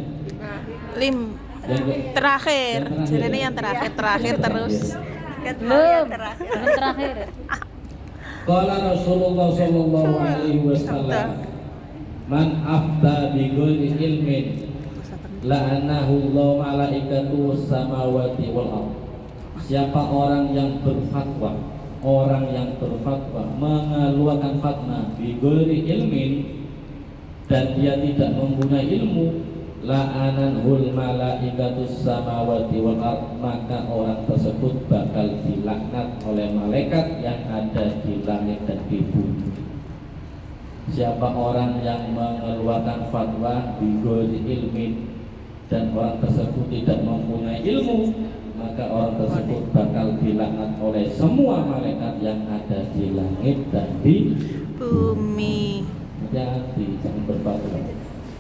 Lim. Yang Terakhir. Yang Jadi ini ya? yang terakhir terus. Belum terakhir. Qala Rasulullah sallallahu alaihi wasallam, man afta bi ghairi ilmin la'anahu Allah malaikatu samawati wal ardh. Siapa orang yang berfatwa, mengeluarkan fatwa bi ghairi ilmin dan dia tidak mempunyai ilmu, la'ananhul malaikatus samawati wal ardh, maka orang tersebut bakal dilaknat oleh malaikat yang ada di langit dan di bumi. Siapa orang yang mengeluarkan fatwa bi ghairi ilmin dan orang tersebut tidak mempunyai ilmu, maka orang tersebut bakal dilaknat oleh semua malaikat yang ada di langit dan di Bumi. Hati-hati, jangan berfatwa.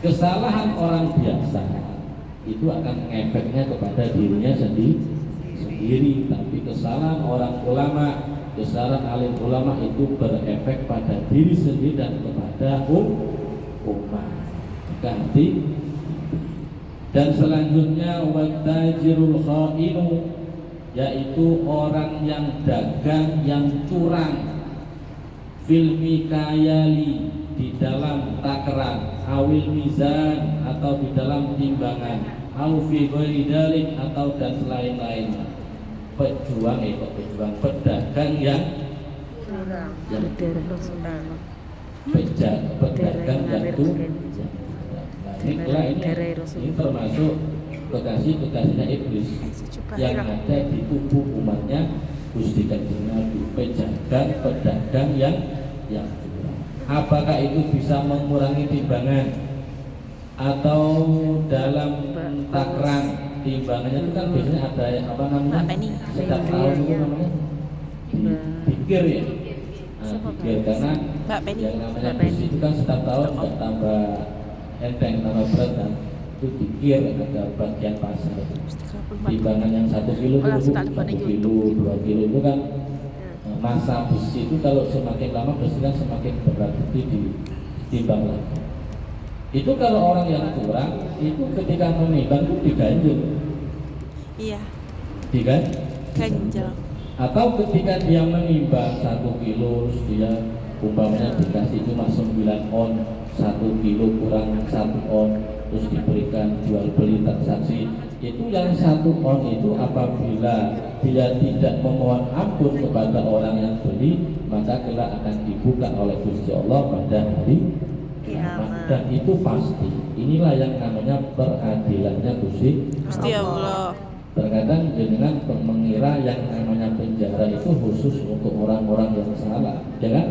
Kesalahan orang biasa itu akan efeknya kepada dirinya sendiri, tapi kesalahan orang ulama, kesalahan alim ulama itu berefek pada diri sendiri dan kepada umat. Ganti. Dan selanjutnya watajirul khainu, yaitu orang yang dagang yang curang, fil mikayali, di dalam takaran, awil mizan, atau di dalam timbangan, au fi ghairi dalik, atau dan selain-lainnya. Pedagang yang pedagang yang ini termasuk kekasihnya iblis yang ada di tubuh umatnya Gusti Kanjeng Nabi. Pedagang yang curang. Apakah itu bisa mengurangi timbangan atau dalam takaran timbangannya itu kan biasanya ada yang apa namanya? Mbak Penny. Setiap tahun itu namanya dikir ya. Nah, dikir karena Mbak Penny. yang namanya besi itu kan setiap tahun nggak tambah enteng, tambah berat kan. Itu dikir ada bagian pasar. Timbangan yang 1 kilo Olah itu sekali 1 pada kilo, YouTube. 2 kilo itu kan massa besi itu kalau semakin lama besi kan semakin berat itu ditimbang lagi. Itu kalau orang yang kurang itu ketika menimbang itu diganjel, Iya, diganjel. ganjel. Atau ketika dia menimbang 1 kilo terus dia umpamanya dikasih cuma 9 on, 1 kilo kurang 1 on, terus diberikan jual beli transaksi, itu yang 1 on itu apabila dia tidak memohon ampun kepada orang yang beli, maka kelak akan dibuka oleh Gusti Allah pada hari kiamat. Dan itu pasti. Inilah yang namanya peradilannya Gusti Allah. Terkadang dengan mengira yang namanya penjara itu khusus untuk orang-orang yang salah, ya kan?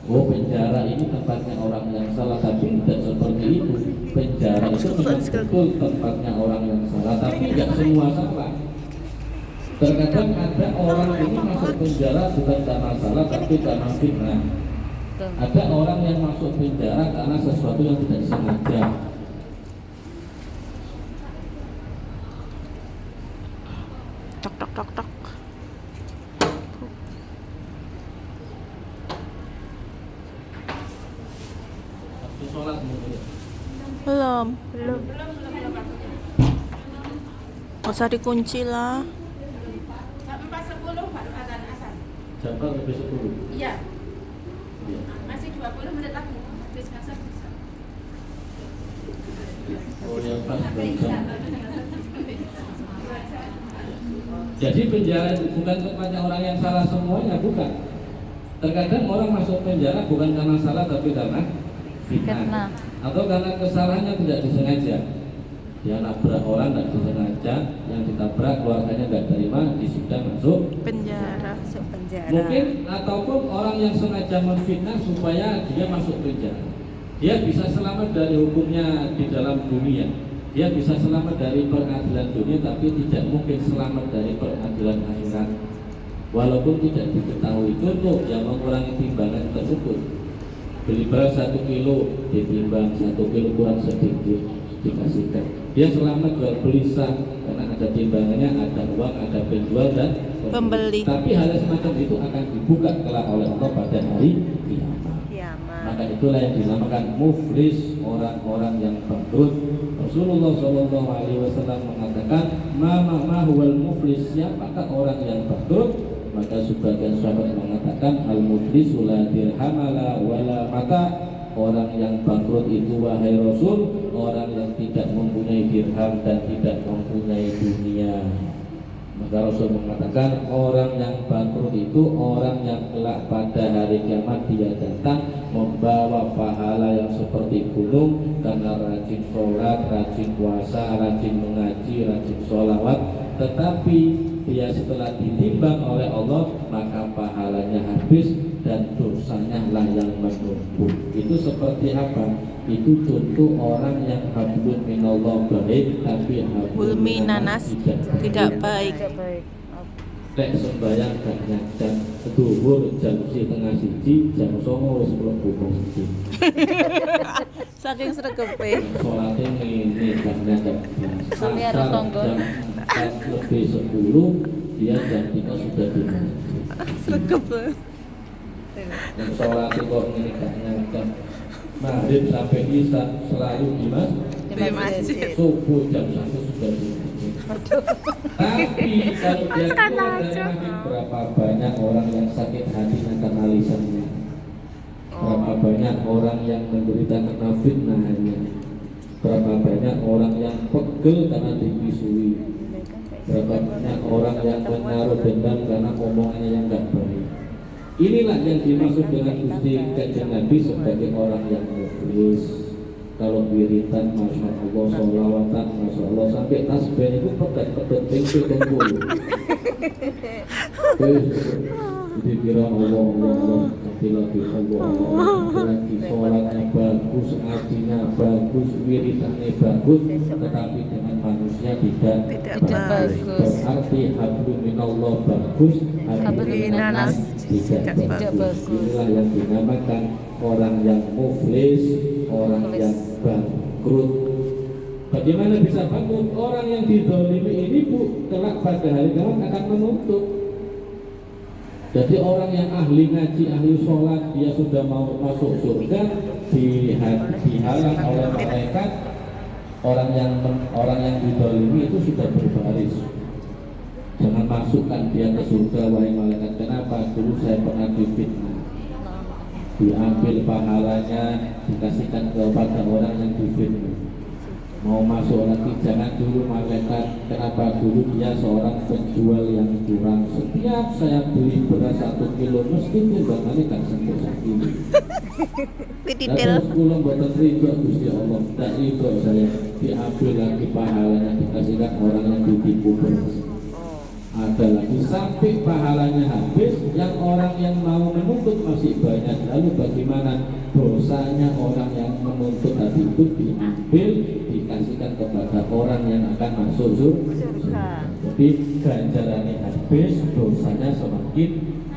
Oh, penjara ini tempatnya orang yang salah, tapi tidak seperti itu. Penjara itu memang betul tempatnya orang yang salah, tapi tidak semua salah. Terkadang ada orang ini masuk penjara bukan karena salah, tapi karena fitnah. Ada orang yang masuk penjara karena sesuatu yang tidak sengaja. Tok tok tok tok. Waktu sholat mungkin. Belum. Nggak usah dikunci lah. Jam 4.10 baru azan asar. Jam lebih 10. Iya, Iya. masih 20 menit lagi. Habis asar bisa. Oh, yang pas jam. Jadi penjara itu bukan tempatnya orang yang salah semuanya, bukan. Terkadang orang masuk penjara bukan karena salah tapi karena fitnah atau karena kesalahannya tidak disengaja. Dia nabrak orang tidak disengaja, yang ditabrak keluarganya nggak terima, disita masuk Penjara. mungkin, ataupun orang yang sengaja menfitnah supaya dia masuk penjara. Dia bisa selamat dari hukumnya di dalam dunia. Dia bisa selamat dari pengadilan dunia, tapi tidak mungkin selamat dari pengadilan akhirat. Walaupun tidak diketahui. Contoh yang mengurangi timbangan tersebut, beli beras 1 kilo ditimbang 1 kilo kurang sedikit dikasihkan. Dia selamat jual beli sah karena ada timbangannya, ada uang, ada penjual dan Pembeli. Tapi hal semacam itu akan dibuka kelak oleh Allah pada hari kiamat. Maka itulah yang dinamakan muflis, orang-orang yang bangkrut. Rasulullah SAW mengatakan, ma huwal muflis, siapakah orang yang bangkrut? Maka sebagian sahabat mengatakan, al muflisu la dirhamala wala mata. Orang yang bangkrut itu wahai Rasul, orang yang tidak mempunyai dirham dan tidak mempunyai dunia. Maka Rasul mengatakan orang yang bangkrut itu orang yang kelak pada hari kiamat dia datang membawa pahala yang seperti gunung karena rajin sholat, rajin puasa, rajin mengaji, rajin sholawat. Tetapi dia setelah ditimbang oleh Allah maka pahalanya habis dan dosanya lah yang menumpuk. Itu seperti apa? Itu contoh orang yang hablum minallah baik tapi hablum Nanas tidak baik. Lek sembayang gak nyadar dhuwur jam 1:30 jam 09.00 wis mlebu masjid. Saking sregepe. Salate ngene gak nyadar. Sampai harus tonggo. Jam 4:10 dia jam 3 sudah di masjid. Sregepe. Dan sholat kok ngene gak nyadar. Maghrib sampai isya selalu di masjid. Subuh jam 1 sudah di masjid. Tapi kalau dia keluar dari masjid, berapa banyak orang yang sakit hatinya karena lisannya, berapa banyak orang yang menderita karena fitnahnya, berapa banyak orang yang pegel karena dipisui, berapa banyak orang yang menaruh dendam karena omongannya yang gak baik. Inilah yang dimaksud dengan Gusti Kanjeng Nabi sebagai orang yang muflis. Kalau wiritan, masya Allah, sholawatan, masya Allah, sampai tasbih itu pedot tempe kumpul. Jadi kira Allah, tapi lagi Allah, lagi sholatnya bagus, bagus, ngajinya bagus, wiridannya bagus, tetapi dengan manusia tidak bagus. Berarti hablum minallah bagus, hablum minannas tidak bagus. Inilah yang dinamakan orang yang muflis, orang yang bangkrut. Bagaimana bisa bangkrut? Orang yang dizalimi ini kelak pada hari kiamat akan menuntut. Jadi orang yang ahli ngaji, ahli sholat, dia sudah mau masuk surga, dihalang oleh malaikat. Orang yang dizalimi itu sudah berbaris. Jangan masukkan dia ke surga, wahai malaikat. Kenapa? Dulu saya pernah difitnah. Diambil pahalanya, dikasihkan kepada orang yang difitnah. Mau masuk lagi, jangan dulu malaikat. Kenapa? Dulu dia seorang penjual yang curang. Setiap saya beli beras 1 kilo, mesti timbangannya kan sampai 1 kilo. Terus kula mboten riba Gusti Allah, tidak riba saya. Diambil lagi pahalanya, dikasihkan orang yang ditipu beras. Ada lagi sampai pahalanya habis, yang orang yang mau menuntut masih banyak. Lalu bagaimana? Dosanya orang yang menuntut tadi itu diambil, dikasihkan kepada orang yang akan masuk surga. Jadi ganjarannya habis, dosanya semakin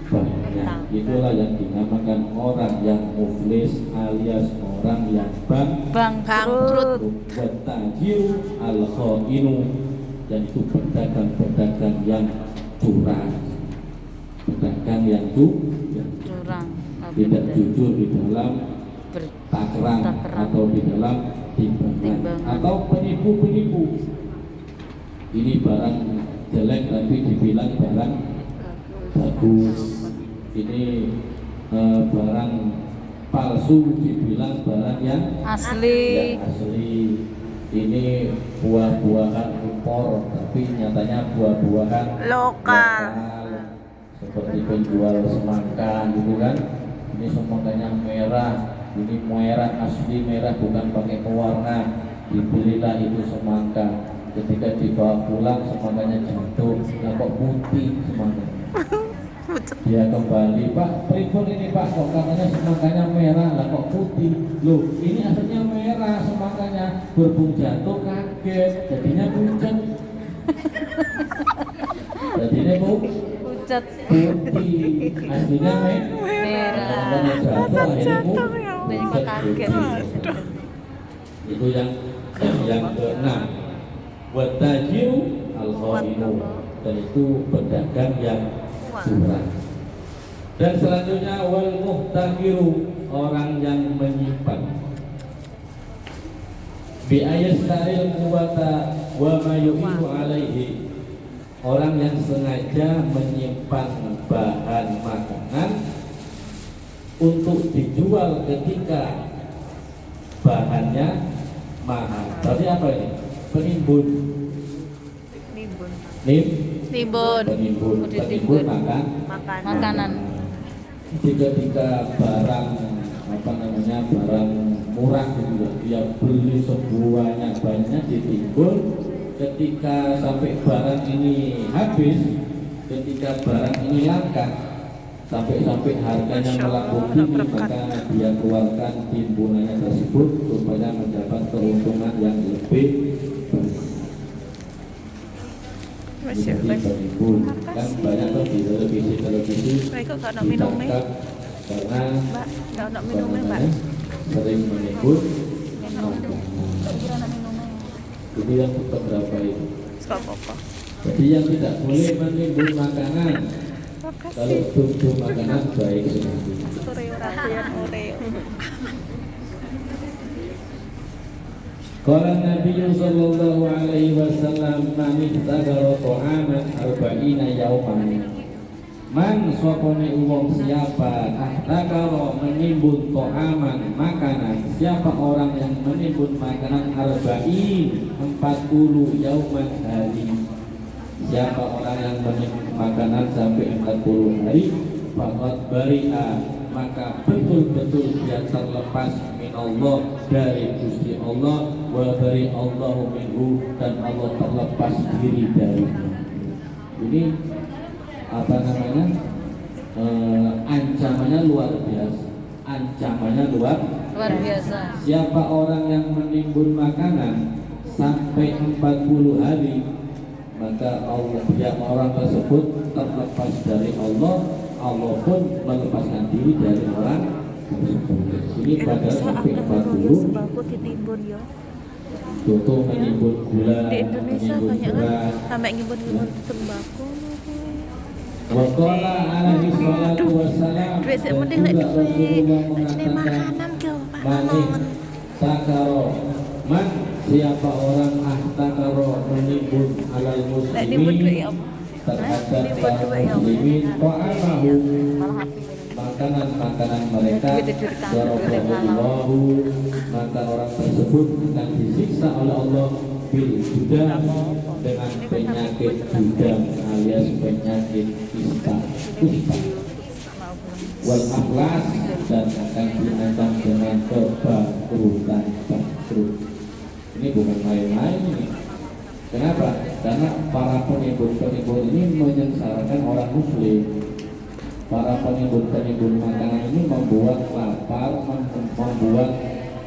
banyak. Itulah yang dinamakan orang yang muflis alias orang yang bangkrut. Watajir al-khainu, dan itu pedagang-pedagang yang curang, pedagang yang curang, tidak jujur di dalam takrang atau di dalam timbangan, atau penipu-penipu. Ini barang jelek tapi dibilang barang bagus, ini barang palsu dibilang barang yang asli. Ini buah-buahan impor tapi nyatanya buah-buahan lokal. Seperti penjual semangka gitu kan, ini semangkanya merah, ini merah asli, merah bukan pakai pewarna. Dibelilah itu semangka, ketika dibawa pulang semangkanya jatuh, lah kok putih semangkanya. Dia kembali, Pak, pripun ini Pak, kok katanya semangkanya merah, lah kok putih. Loh, ini aslinya merah semangkanya, berbung jatuh kaget, jadinya pucat. Jadinya pucat putih, aslinya merah. Jatuh akhirnya kaget. Itu yang ke-6. Watajiru al-khainu, dan itu pedagang yang curang. Dan selanjutnya wal muhtakiru, orang yang menyimpan. Bi ayastaril quwata wa ma yu'idu alaihi, orang yang sengaja menyimpan bahan makanan untuk dijual ketika bahannya mahal. Berarti apa ini? Penimbun. Penimbun makanan. Ketika barang barang murah gitu, dia beli sebuahnya banyak ditimbun. Ketika sampai barang ini habis, ketika barang ini langka, sampai harganya melambung tinggi, maka dia keluarkan timbunannya tersebut supaya mendapat keuntungan yang lebih baik. Penimbun kan banyak tuh di televisi ditangkap karena sering menimbun. Jadi yang keberapa itu? Jadi yang tidak boleh menimbun makanan. Kalau tubuh makanan baik sekali. Qala Nabi sallallahu alaihi wasallam, man ihtagara ta'aman 40 yauman. Man sopone wong siapa ihtagara menimbun ta'aman makanan, siapa orang yang menimbun makanan 40 yauman hari. Siapa orang yang menimbun makanan sampai 40 hari, faqad bari'a, maka betul-betul dia terlepas minallah, dari Gusti Allah, wa bari Allahu minhu, dan Allah terlepas diri darinya. Ini ancamannya luar biasa, ancamannya luar Luar biasa. Siapa orang yang menimbun makanan sampai 40 hari, maka Allah, ya, orang tersebut terlepas dari Allah, Allah pun melepaskan diri dari orang tersebut. Ini pada sampai 40. sembako ditimbun ya. Contoh menimbun gula, Di Indonesia menimbun banyak kan beras. sampai ngimbun-ngimbun sembako. Waqala alaihi salatu wassalam, Duit sik dan penting nek juga duit. Rasulullah Ajine mengatakan, makanan ki Manik Pak. takaro, man, siapa orang takaro menimbun alal Nek nimbun duit muslimin ya. terhadap Nimbun para duit ya. muslimin ta'amahum, makanan-makanan mereka, warahmatullahi, maka orang tersebut akan disiksa oleh Allah bil judam, dengan penyakit judam alias penyakit kusta wal aflas, dan akan diancam dengan kebangkrutan. Ini bukan main-main ini. Kenapa? Karena para penimbun-penimbun ini menyengsarakan orang muslim. Para penimbun-penimbun makanan ini membuat lapar, membuat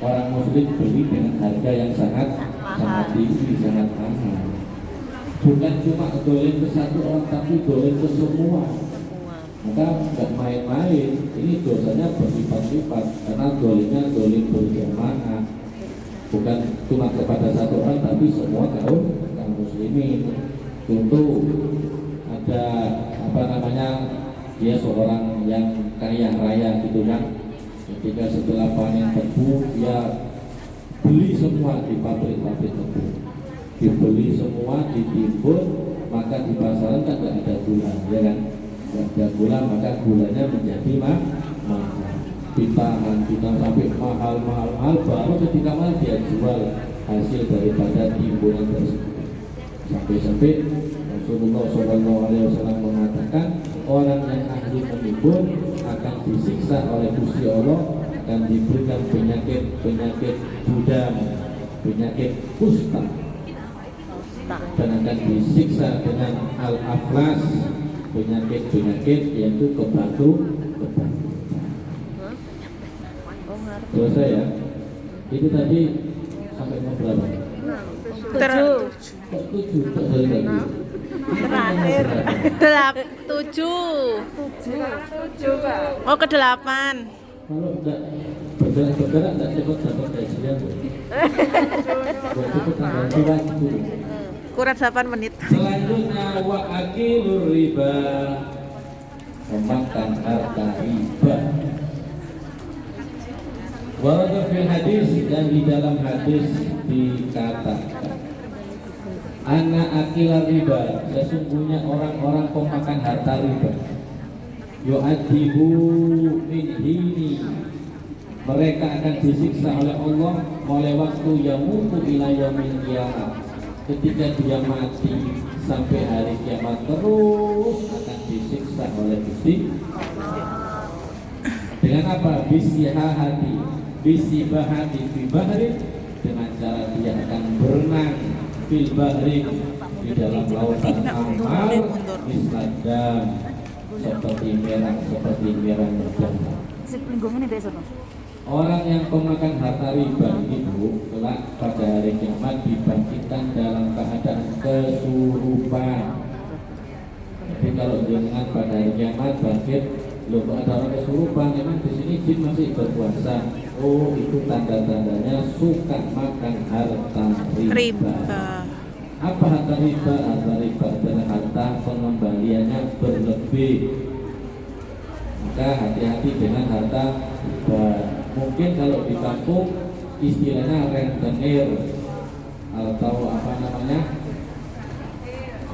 orang muslim beli dengan harga yang sangat tinggi, sangat mahal. Bukan cuma dolen ke satu orang, tapi dolen ke semua. Maka nggak main-main, ini dosanya berlipat-lipat, karena dolennya dolen berjamaah, bukan cuma kepada satu orang, tapi semua kaum muslimin. Contoh, ada dia seorang yang kaya raya gitu kan, ketika setelah panen tebu dia beli semua di pabrik-pabrik tebu, dibeli semua, ditimbun, maka di pasaran kan tidak ada gula, ya kan? Tidak ada gula, maka gulanya menjadi mahal, ditahan sampai mahal, baru ketika mahal dia jual hasil daripada timbunan tersebut. Sampai Rasulullah SAW mengatakan, orang yang ahli menimbun akan disiksa oleh Gusti Allah, akan diberikan penyakit judam, penyakit kusta, dan akan disiksa dengan al-aflas, penyakit yaitu kebangkrutan. Selesai ya? Itu tadi sampai nomor berapa? 7. Terakhir 7. Oh, ke 8. Kalau enggak bergerak enggak cepat dapat gajian. Cepat tambah waktu. Kurang 8 menit. Selanjutnya wa akilur riba, memakan harta riba. Warada fil hadis, dan di dalam hadis dikatakan, anak akilar riba, sesungguhnya orang-orang pemakan harta riba, yu'adzibu min hini, mereka akan disiksa oleh Allah mulai waktu yamutu ila yaumil qiyamah, ketika dia mati sampai hari kiamat terus akan disiksa oleh Gusti. Dengan apa? Bisibahati fi bahri, dengan cara dia akan berenang fil bahri, di dalam lautan amal, misladam, seperti merah berdarah. Orang yang pemakan harta riba itu kelak pada hari kiamat dibangkitkan dalam keadaan kesurupan. Jadi kalau dengan pada hari kiamat bangkit, loh ada orang kesurupan, memang di sini jin masih berpuasa. Oh, itu tanda-tandanya suka makan harta riba. Apa harta riba? Harta riba adalah harta pengembaliannya berlebih. Maka hati-hati dengan harta riba. Mungkin kalau di kampung istilahnya rentenir atau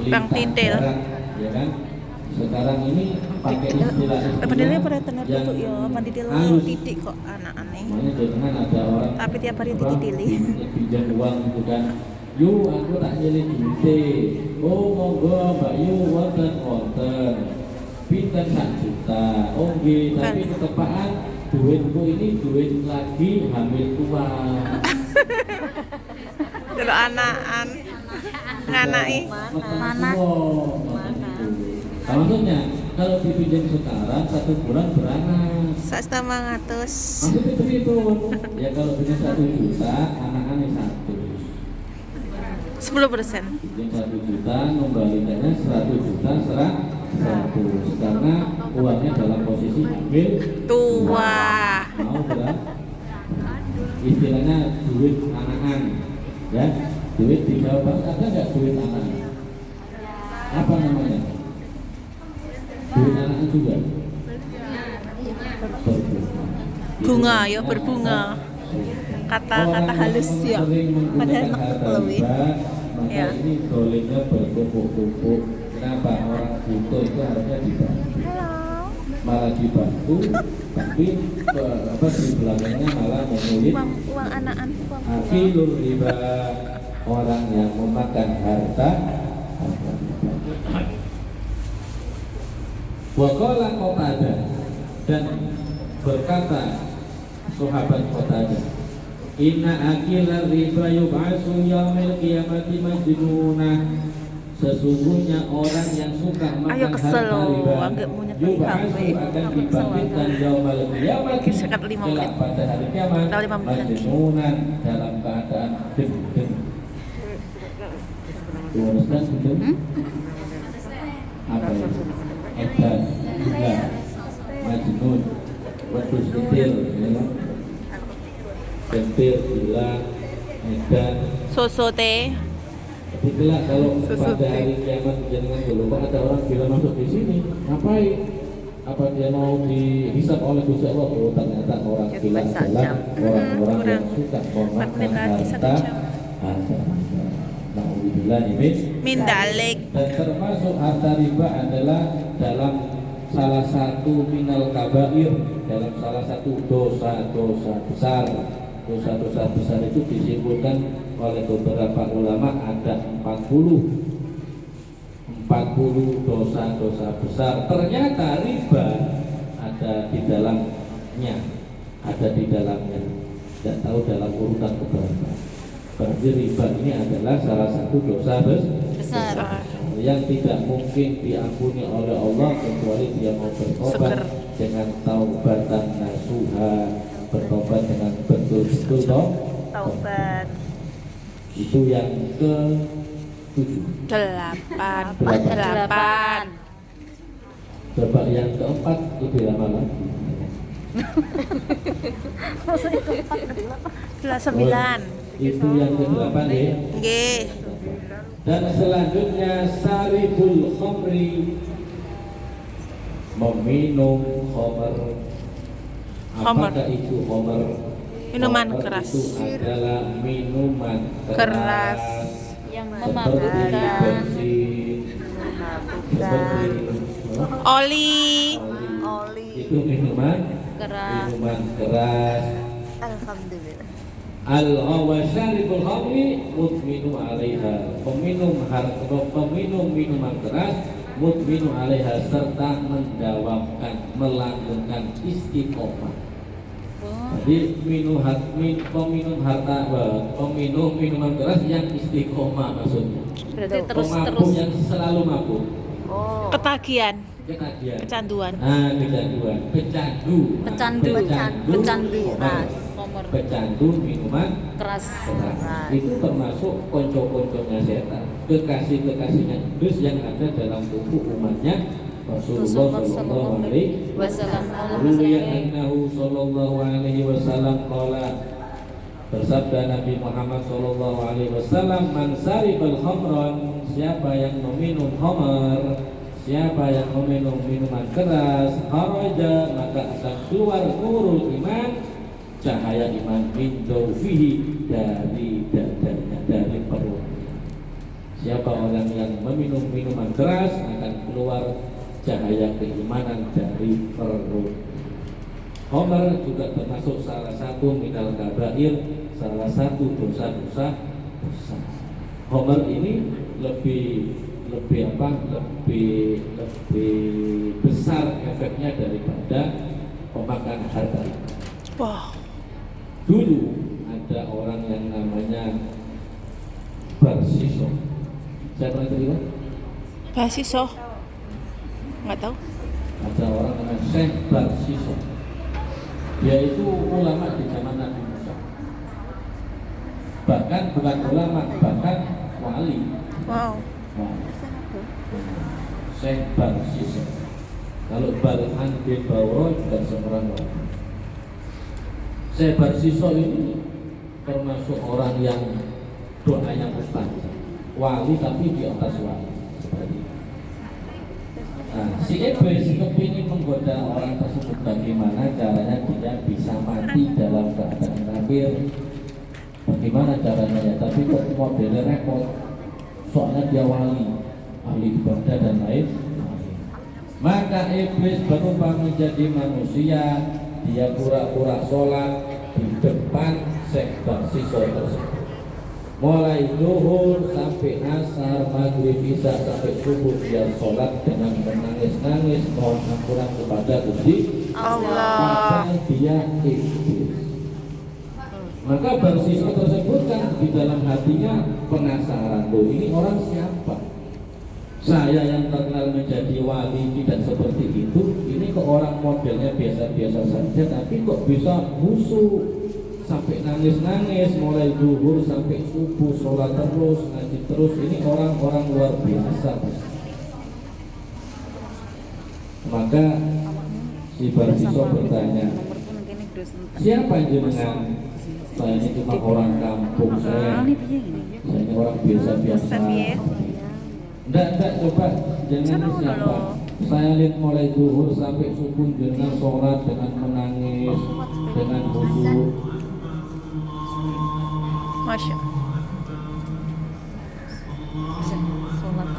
Bang Titil, ya kan? Sekarang ini pakai istilah-istilah yang halus. titik kok anak-anak. Makanya jangan ada orang Tapi tiap hari dititili. pinjam uang gitu kan. Yu, aku tak nyelih duite. Oh, monggo Mbak Yu, wonten. Pinten 1 juta. Oh nggih, tapi ketepaan duitku ini duit lagi hamil tua. Kalau anak-an nganai Mana? Maksudnya Kalau dipinjam sekarang 1 bulan beranak. Sak 100. Maksudnya begitu. Ya kalau punya 1 juta, anak-anak 1. 10%. Pinjam 1 juta, kembalikannya 100 juta 100. Karena uangnya dalam posisi hamil Tua. mau berapa? Istilahnya duit anak-anak, ya. Duit di Jawa Barat ada nggak duit anak-anak? Apa namanya? Duit anak-anak juga. Bunga ya, berbunga. Kata-kata halus ya. Padahal nekuk lebih. Maka Ya. ini dolingnya bertumpuk-tumpuk. Kenapa orang butuh itu harusnya dibantu? Malah dibantu, tapi di belakangnya malah menulis Uang anak-anak. akilul riba, orang yang memakan harta riba. Wa qala Qatadah, dan berkata sahabat Qatadah, inna akila riba yub'atsu yaumil qiyamati majnunah. Sesungguhnya orang yang suka Ayo makan kesel harta loh, riba agak punya yub'atsu HP. akan Aku kesel dibangkitkan yaumil qiyamati Sekat 5 menit. kelak pada hari kiamat Atau 5 menit lagi. majnunan dalam keadaan gendeng. You understand gendeng? Apa itu? Edan, gila, majnun, wedus ketil, ya. Ketil, gila, edan. Soso teh. Tapi kelak kalau Susu pada teh. hari kiamat jangan dulu, kok ada orang bila masuk di sini, ngapain? Apa dia mau dihisap oleh Gusti Allah? Oh, ternyata orang Ya, bilang baca adalah jam. orang-orang Kurang. yang suka 4 memakan menit lagi, 1 harta. jam. Nauzubillah ini. Mindalik. Dan termasuk harta riba adalah dalam salah satu minal kabair, dalam salah satu dosa-dosa besar. Dosa-dosa besar itu disebutkan oleh beberapa ulama ada 40 dosa-dosa besar. Ternyata riba ada di dalamnya, tidak tahu dalam urutan keberapa. Berarti riba ini adalah salah satu dosa Besar. yang tidak mungkin diampuni oleh Allah kecuali dia mau bertobat Seger. dengan taubatan nasuha, bertobat dengan betul-betul Taubat. Itu yang ke-7. 8. Coba yang keempat lebih lama lagi. Kelas 9. Itu yang ke-8 ya. Nggih. Dan selanjutnya saribul khamri, meminum khamr. Khamr. Apakah itu khamr? Minuman Khamr keras. itu adalah minuman Keras. Yang seperti memabukkan. bensin, seperti Oli. oli. Itu minuman Keras. keras. Alhamdulillah. Al-ghawasharibul khamri mutminu 'alaiha. Peminum minuman keras mutminu 'alaiha, serta mendawamkan, melakukan istiqomah. Jadi peminum minuman keras yang istiqomah maksudnya. Berarti terus Pemabuk yang selalu mabuk. Ketagihan. Ketagihan. Kecanduan. Kecanduan. Pecandu. Keras. Nomor Pecandu minuman keras. keras. Itu termasuk konco-konconya setan, kekasih-kekasihnya iblis yang ada dalam tubuh umatnya Rasulullah sallallahu alaihi Wasallam. Ruwiya annahu sallallahu alaihi wasallam qala, bersabda Nabi Muhammad sallallahu alaihi wasallam, man saribal khamran, siapa yang meminum khamar, siapa yang meminum minuman keras, kharaja, maka akan keluar nurul iman, cahaya iman, min jawfihi, dari dadanya, dari perut. Siapa orang yang meminum minuman keras akan keluar cahaya keimanan dari perut. Khamar juga termasuk salah satu minal kabair, salah satu dosa-dosa besar. Khamar ini lebih besar efeknya daripada pemakan harta. Wah. Dulu ada orang yang namanya Barsiso. Saya pernah terima? Basiso. Enggak tahu. Ada orang namanya Syekh Barsiso. Dia itu ulama di zaman Nabi Musa. Bahkan bukan ulama, bahkan wali. Wow. Nah, Syekh Barsiso. Kalau Balhan bin Bauro juga seorang wali. Syekh Barsiso ini termasuk orang yang doanya mustajab, wali tapi di atas wali. Nah, si iblis kepingin menggoda orang tersebut, bagaimana caranya dia bisa mati dalam keadaan kafir. Bagaimana caranya ya? Tapi kok modelnya repot. Soalnya dia wali, ahli ibadah dan lain. Maka iblis berubah menjadi manusia. Dia pura-pura sholat di depan Syekh Barsiso tersebut. Mulai zuhur sampai asar, maghrib, isya sampai subuh dia sholat dengan menangis-nangis mohon ampunan kepada Gusti Allah. Maka dia iblis. Maka Barsiso tersebut kan di dalam hatinya penasaran, loh ini orang siapa? Saya yang terkenal menjadi wali tidak seperti itu, ini kok orang modelnya biasa-biasa saja, tapi kok bisa musuh sampai nangis-nangis, mulai zuhur sampai subuh, sholat terus, ngaji terus. Ini orang-orang luar biasa. Maka si Barsiso bertanya, siapa jenengan? Saya ini cuma orang kampung, saya ini orang biasa-biasa. Enggak, coba jenengan siapa? Saya lihat mulai zuhur sampai subuh dengan sholat, dengan menangis, dengan khusyuk. Masya. Sholat.